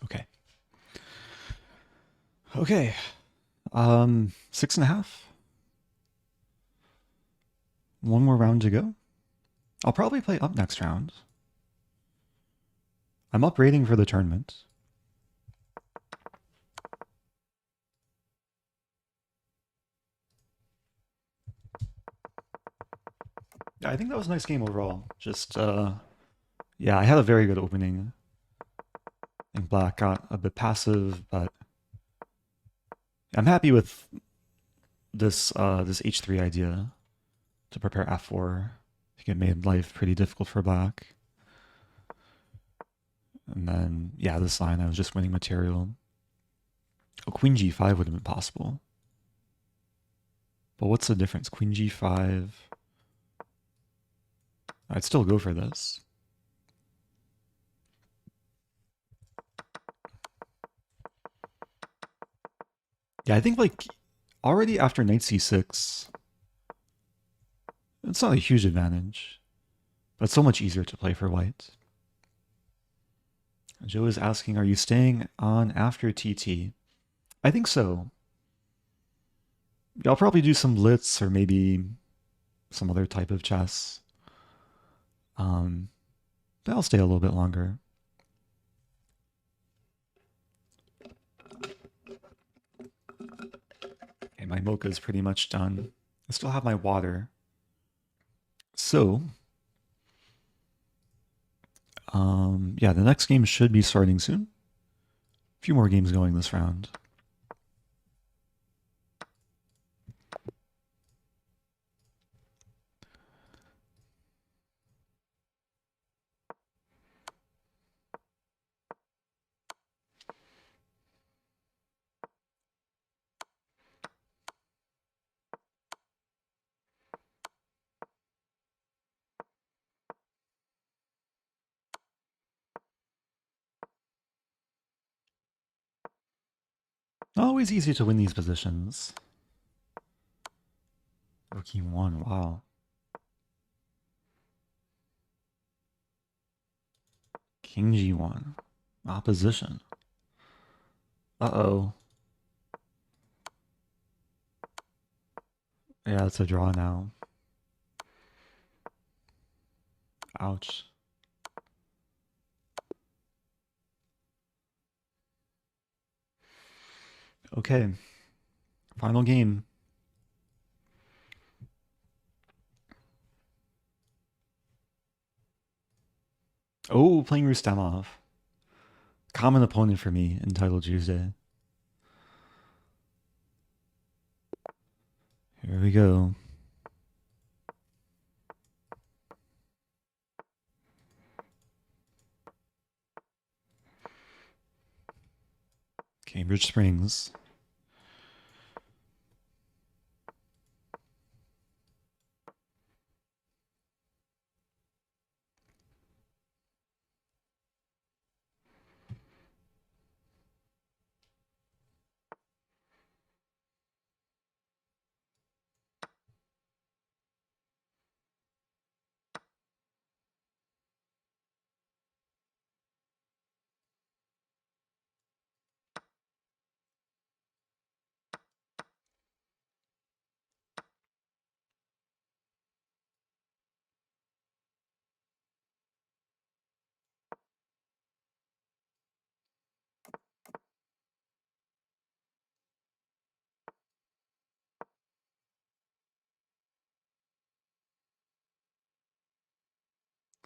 Okay. Okay. 6.5. One more round to go. I'll probably play up next round. I'm up rating for the tournament. Yeah, I think that was a nice game overall. Just, yeah, I had a very good opening. I think black got a bit passive, but I'm happy with this h3 idea to prepare f4. I think it made life pretty difficult for black. And then, yeah, this line, I was just winning material. Oh, queen g5 would have been possible. But what's the difference? Queen g5. I'd still go for this. Yeah, I think like already after knight c6, it's not a huge advantage, but it's so much easier to play for white. Joe is asking, are you staying on after TT? I think so. I'll probably do some blitz or maybe some other type of chess. But I'll stay a little bit longer. Okay, my mocha is pretty much done. I still have my water. So, yeah, the next game should be starting soon. A few more games going this round. Always easy to win these positions. Rook e1, wow. King g1. Opposition. Uh-oh. Yeah, it's a draw now. Ouch. Okay. Final game. Oh, playing Rustemov. Common opponent for me in Title Tuesday. Here we go. Cambridge Springs.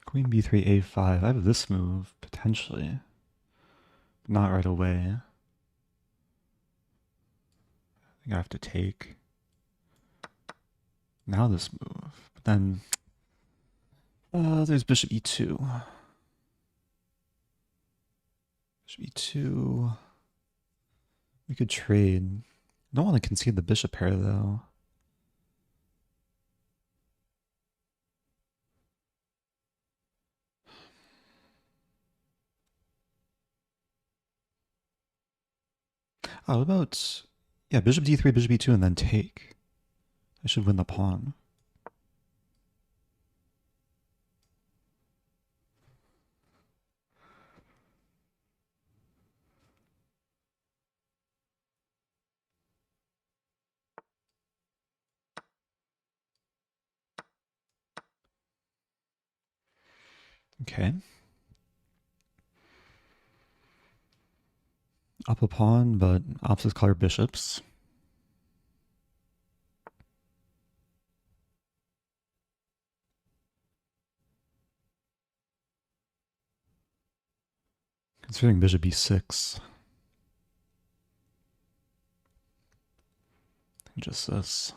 Queen b3, a5. I have this move, potentially. Not right away. I think I have to take. Now this move. But then there's bishop e2. Bishop e2. We could trade. I don't want to concede the bishop pair, though. Oh, what about... Yeah, bishop d3, bishop e2, and then take. I should win the pawn. Okay. Up a pawn, but opposite color bishops. Considering bishop b6. Just this.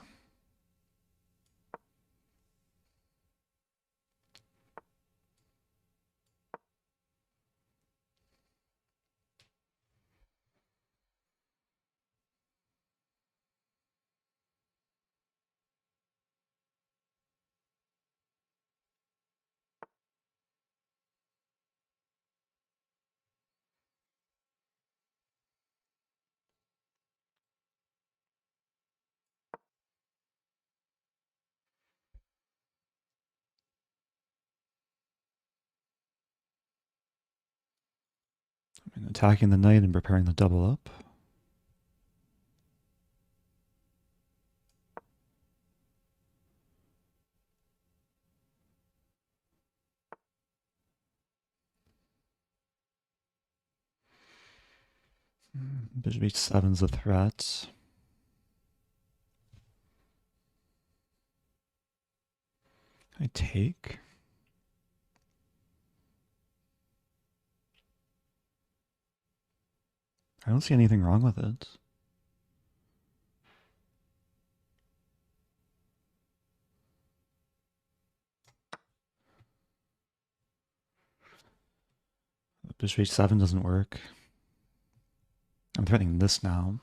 Attacking the knight and preparing the double up. Bishop h7 is a threat. I take. I don't see anything wrong with it. Bishop h7 doesn't work. I'm threatening this now.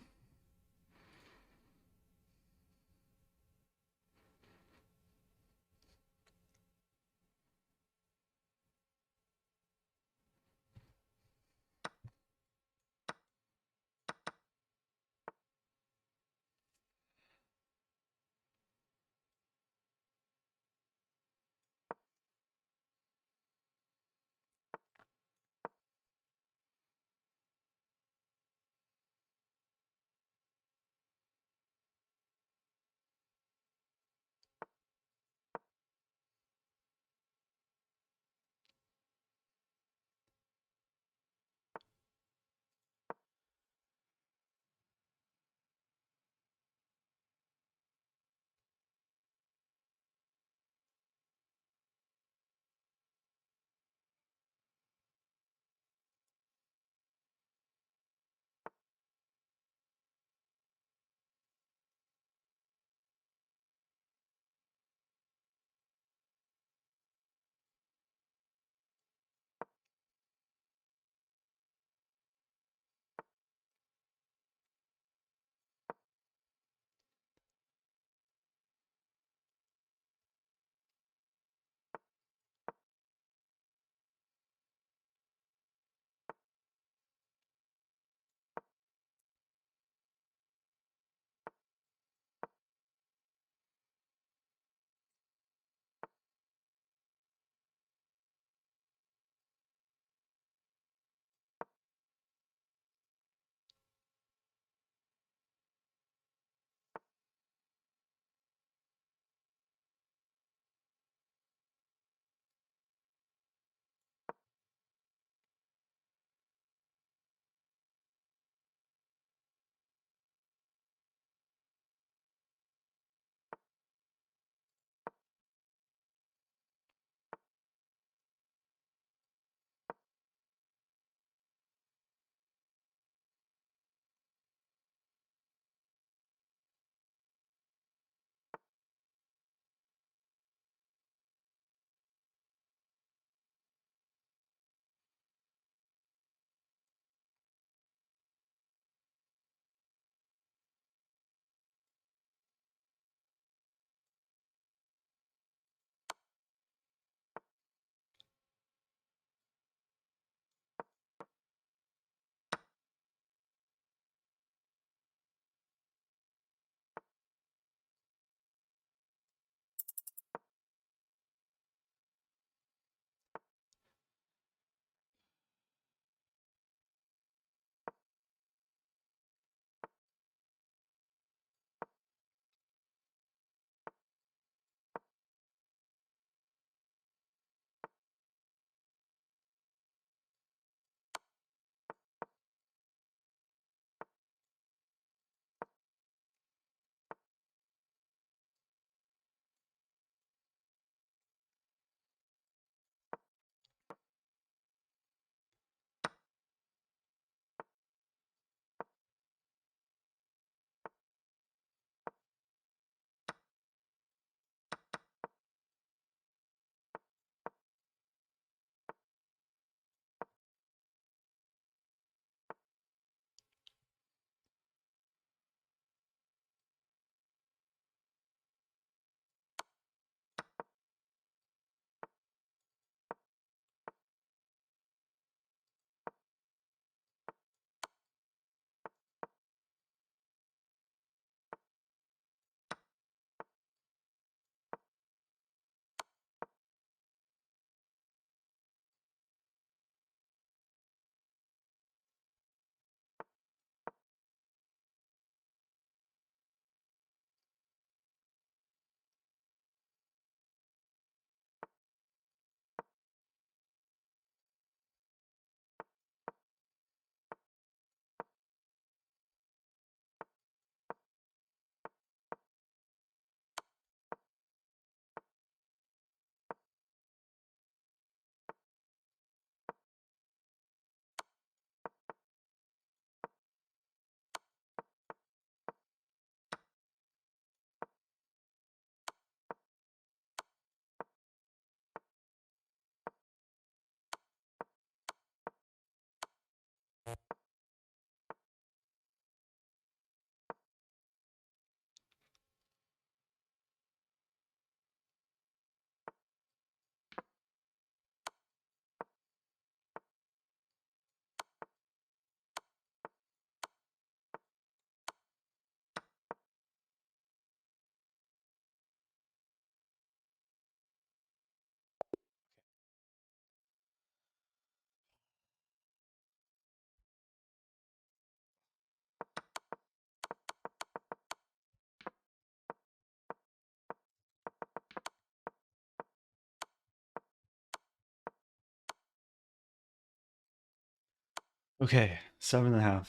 Okay, 7.5.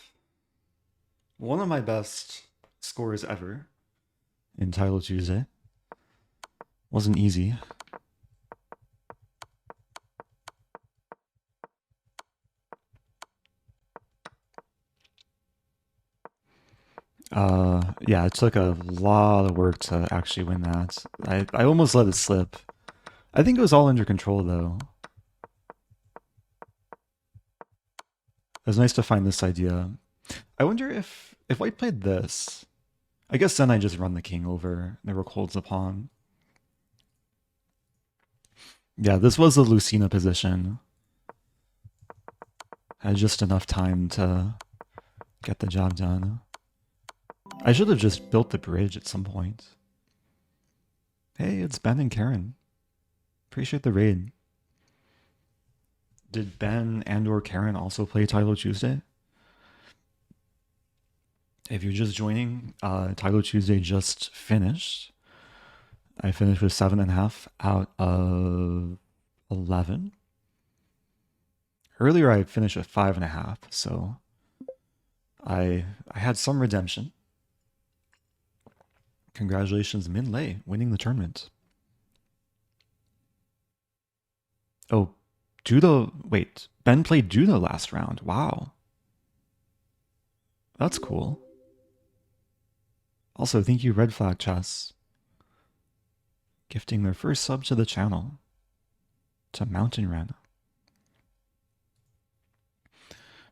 One of my best scores ever in Title Tuesday. Wasn't easy. Yeah, it took a lot of work to actually win that. I almost let it slip. I think it was all under control though. It was nice to find this idea. I wonder if white played this. I guess then I just run the king over. Never holds the pawn. Yeah, this was the Lucina position. Had just enough time to get the job done. I should have just built the bridge at some point. Hey, it's Ben and Karen. Appreciate the raid. Did Ben and or Karen also play Title Tuesday? If you're just joining, Title Tuesday just finished. I finished with 7.5 out of 11. Earlier I finished with 5.5, so I had some redemption. Congratulations, Min Lei, winning the tournament. Oh, wait, Ben played Duda last round. Wow. That's cool. Also, thank you, Red Flag Chess, gifting their first sub to the channel, to Mountain Ren.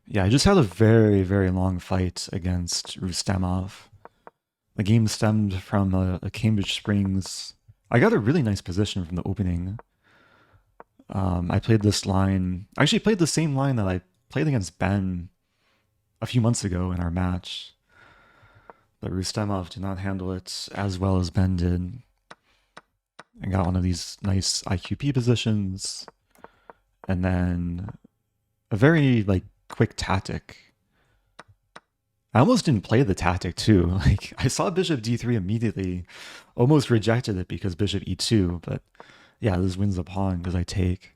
Yeah, I just had a very, very long fight against Rustemov. The game stemmed from a Cambridge Springs. I got a really nice position from the opening. I played this line. I actually played the same line that I played against Ben a few months ago in our match. But Rustemov did not handle it as well as Ben did. I got one of these nice IQP positions. And then a very quick tactic. I almost didn't play the tactic too. Like I saw Bishop D3 immediately, almost rejected it because Bishop E2, but yeah, this wins the pawn because I take.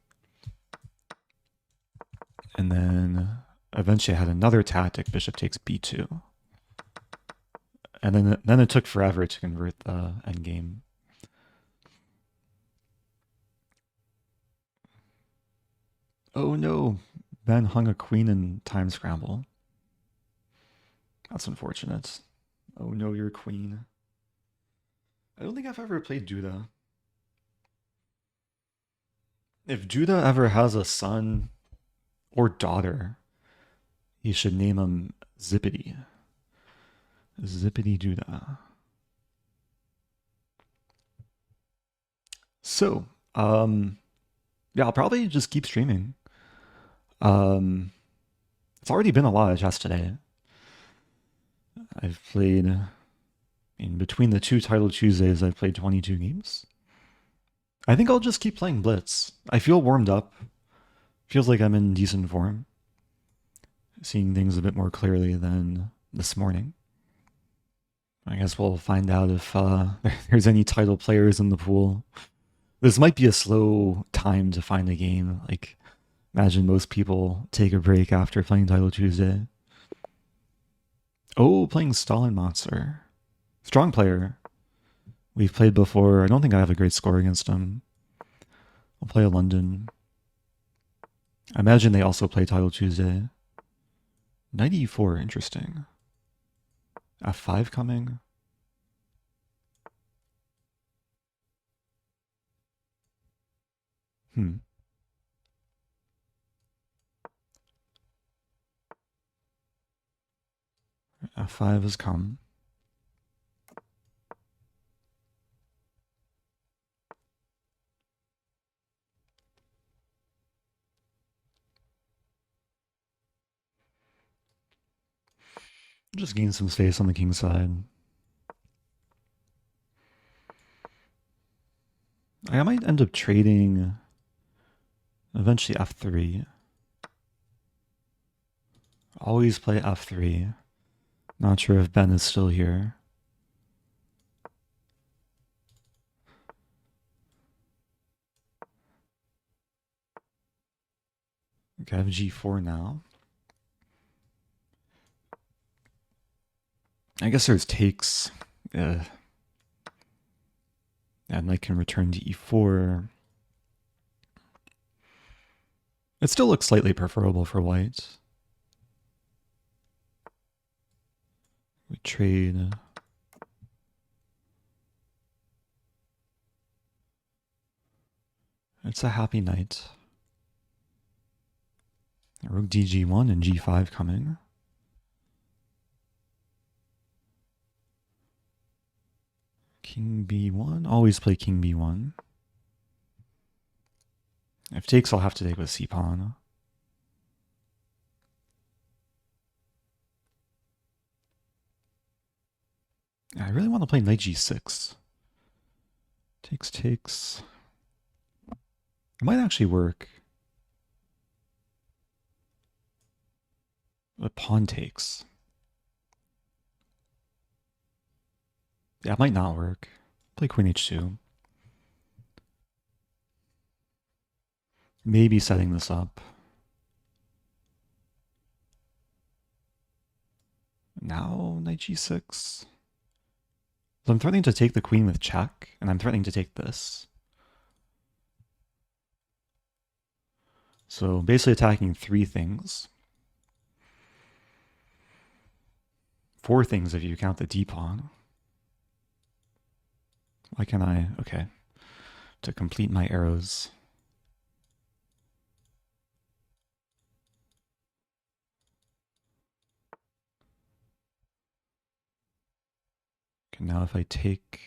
And then eventually I had another tactic, Bishop takes B2. And then it took forever to convert the endgame. Oh no, Ben hung a queen in time scramble. That's unfortunate. Oh no, you're queen. I don't think I've ever played Duda. If Duda ever has a son or daughter, you should name him Zippity. Zippity Duda. So, yeah, I'll probably just keep streaming. It's already been a lot of chess today. I've played, in between the two Title Tuesdays, I've played 22 games. I think I'll just keep playing Blitz. I feel warmed up. Feels like I'm in decent form. Seeing things a bit more clearly than this morning. I guess we'll find out if there's any title players in the pool. This might be a slow time to find a game. Like, imagine most people take a break after playing Title Tuesday. Oh, playing Stollenmonster. Strong player. We've played before. I don't think I have a great score against him. I'll play a London. I imagine they also play Title Tuesday. 94, interesting. F5 coming. F5 has come. Just gain some space on the king side. I might end up trading eventually F3. Always play F3. Not sure if Ben is still here. Okay, I have G4 now. I guess there's takes. And knight can return to e4. It still looks slightly preferable for white. We trade. It's a happy night. Rook dg1 and g5 coming. King b1. Always play king b1. If takes, I'll have to take with c-pawn. I really want to play knight g6. Takes. It might actually work. But pawn takes. Yeah, it might not work. Play queen h2. Maybe setting this up. Now knight g6. So I'm threatening to take the queen with check, and I'm threatening to take this. So basically attacking 3 things. 4 things if you count the d-pawn. Why can't I? Okay. To complete my arrows. Okay, now if I take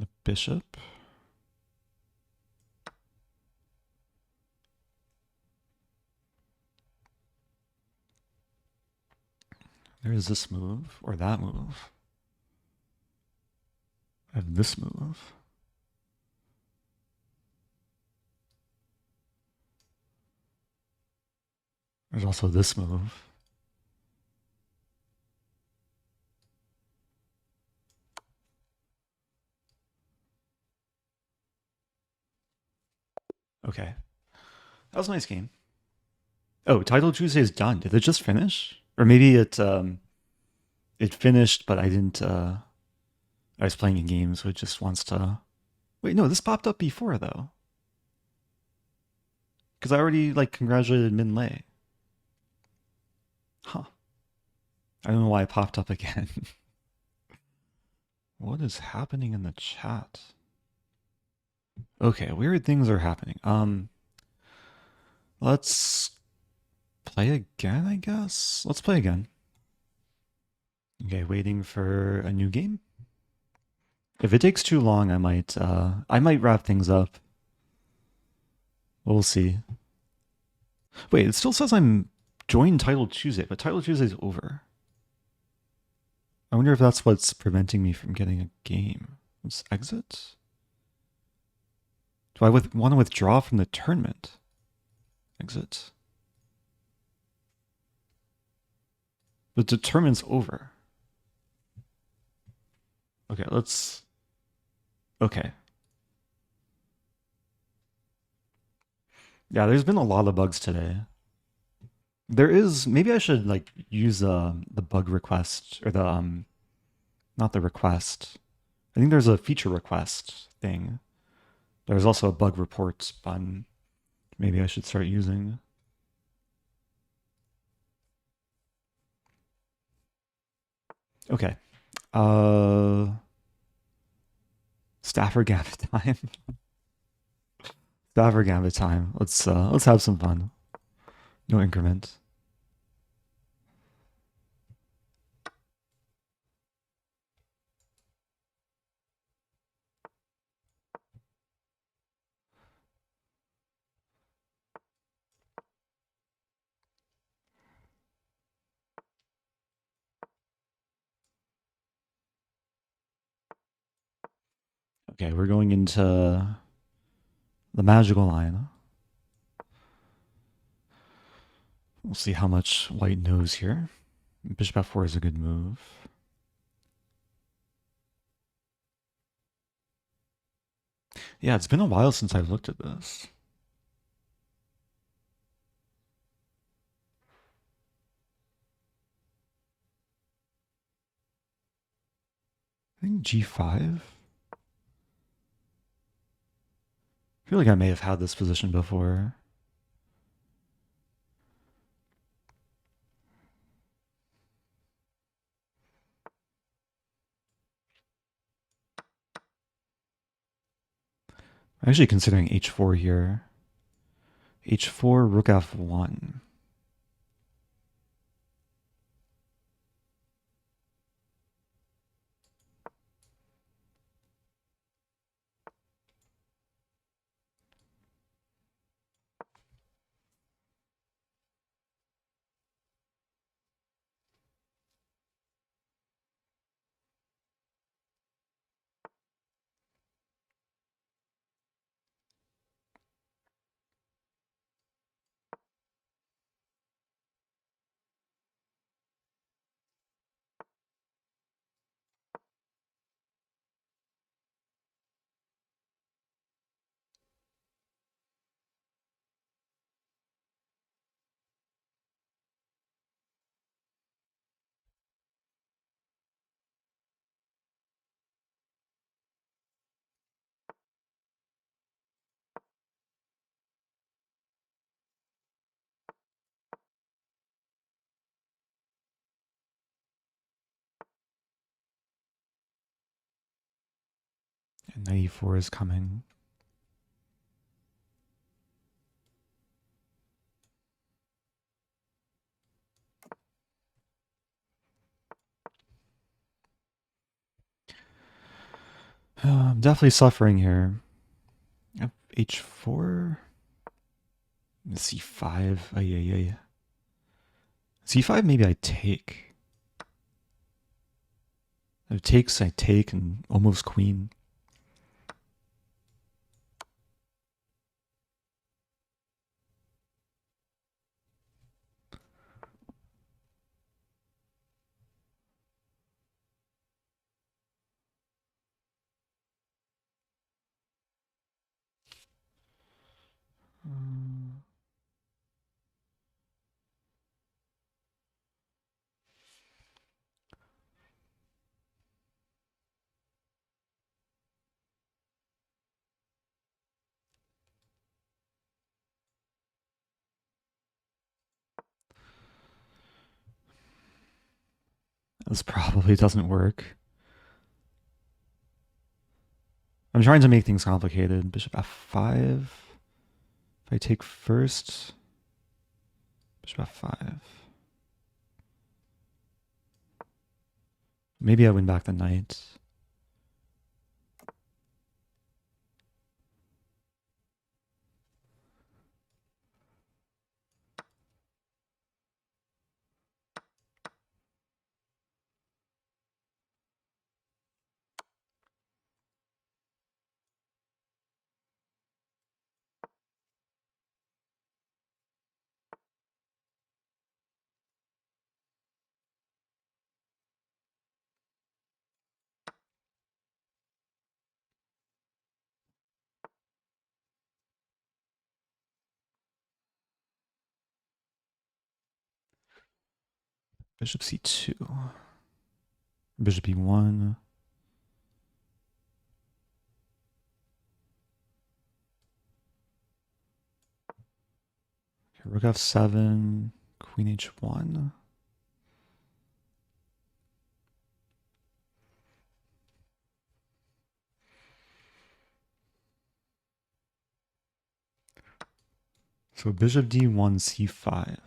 the bishop. There is this move, or that move. I have this move. There's also this move. Okay. That was a nice game. Oh, Title Tuesday is done. Did it just finish? Or maybe it finished, but I didn't I was playing a game, so it just wants to. Wait, no, this popped up before though. Because I already congratulated Min Lei. Huh. I don't know why it popped up again. What is happening in the chat? Okay, weird things are happening. Let's play again, I guess. Let's play again. Okay, waiting for a new game. If it takes too long, I might wrap things up. We'll see. Wait, it still says I'm joined Title Tuesday, but Title Tuesday's over. I wonder if that's what's preventing me from getting a game. Let's exit. Do I want to withdraw from the tournament? Exit. The tournament's over. Okay, let's... Okay. Yeah, there's been a lot of bugs today. There is... Maybe I should, use the bug request, or the, not the request. I think there's a feature request thing. There's also a bug reports button. Maybe I should start using. Okay. Stafford Gambit time. Stafford Gambit time. Let's have some fun. No increment. Okay, we're going into the magical line. We'll see how much white knows here. Bishop f4 is a good move. Yeah, it's been a while since I've looked at this. think g5? I feel like I may have had this position before. I'm actually considering h4 here. h4, rook f1. And knight e4 is coming. I'm definitely suffering here. h4, c5. Ay. c5, maybe I take. If takes, I take and almost queen. This probably doesn't work. I'm trying to make things complicated. Bishop f5. If I take first, bishop f5. Maybe I win back the knight. Bishop c2. Bishop e1. Okay, rook f7. Queen h1. So bishop d1, c5.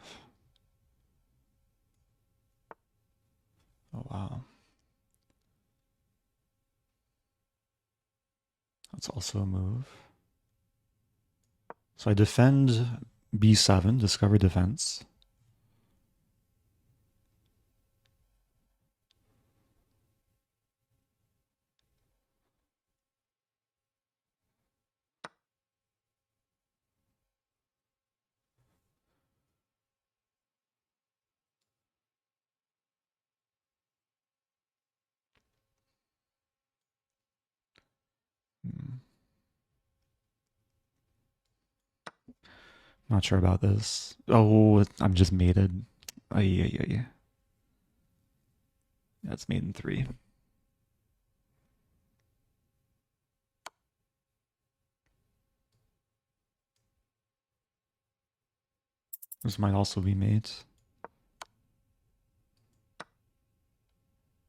Oh, wow. That's also a move. So I defend b7, discover defense. Not sure about this. Oh, I'm just mated. Ay. That's mate in 3. This might also be mate.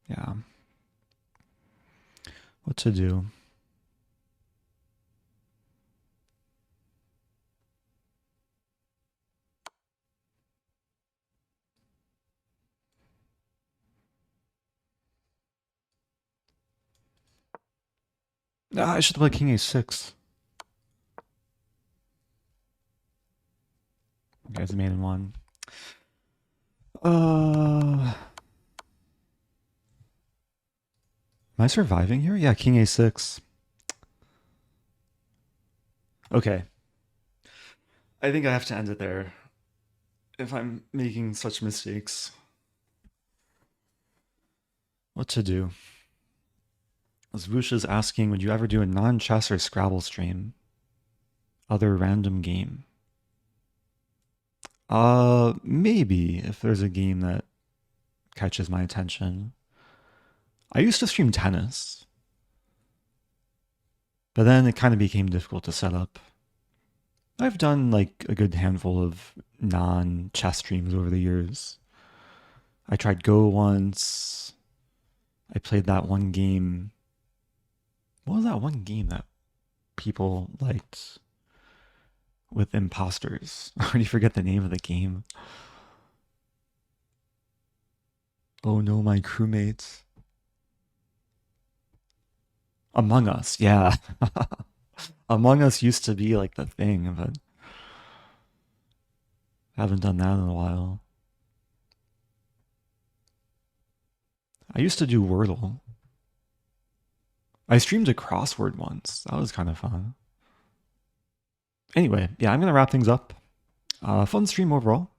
Yeah. What to do? I should play king a6. Okay, it's a main in one. Am I surviving here? Yeah, king a6. Okay. I think I have to end it there if I'm making such mistakes. What to do? Zwoosh is asking, would you ever do a non-chess or Scrabble stream? Other random game? Maybe, if there's a game that catches my attention. I used to stream tennis, but then it kind of became difficult to set up. I've done like a good handful of non-chess streams over the years. I tried Go once. I played that one game. What was that one game that people liked with imposters? I already forget the name of the game. Oh no, my crewmates. Among Us, yeah. Among Us used to be like the thing, but I haven't done that in a while. I used to do Wordle. I streamed a crossword once. That was kind of fun. Anyway, yeah, I'm going to wrap things up. Fun stream overall.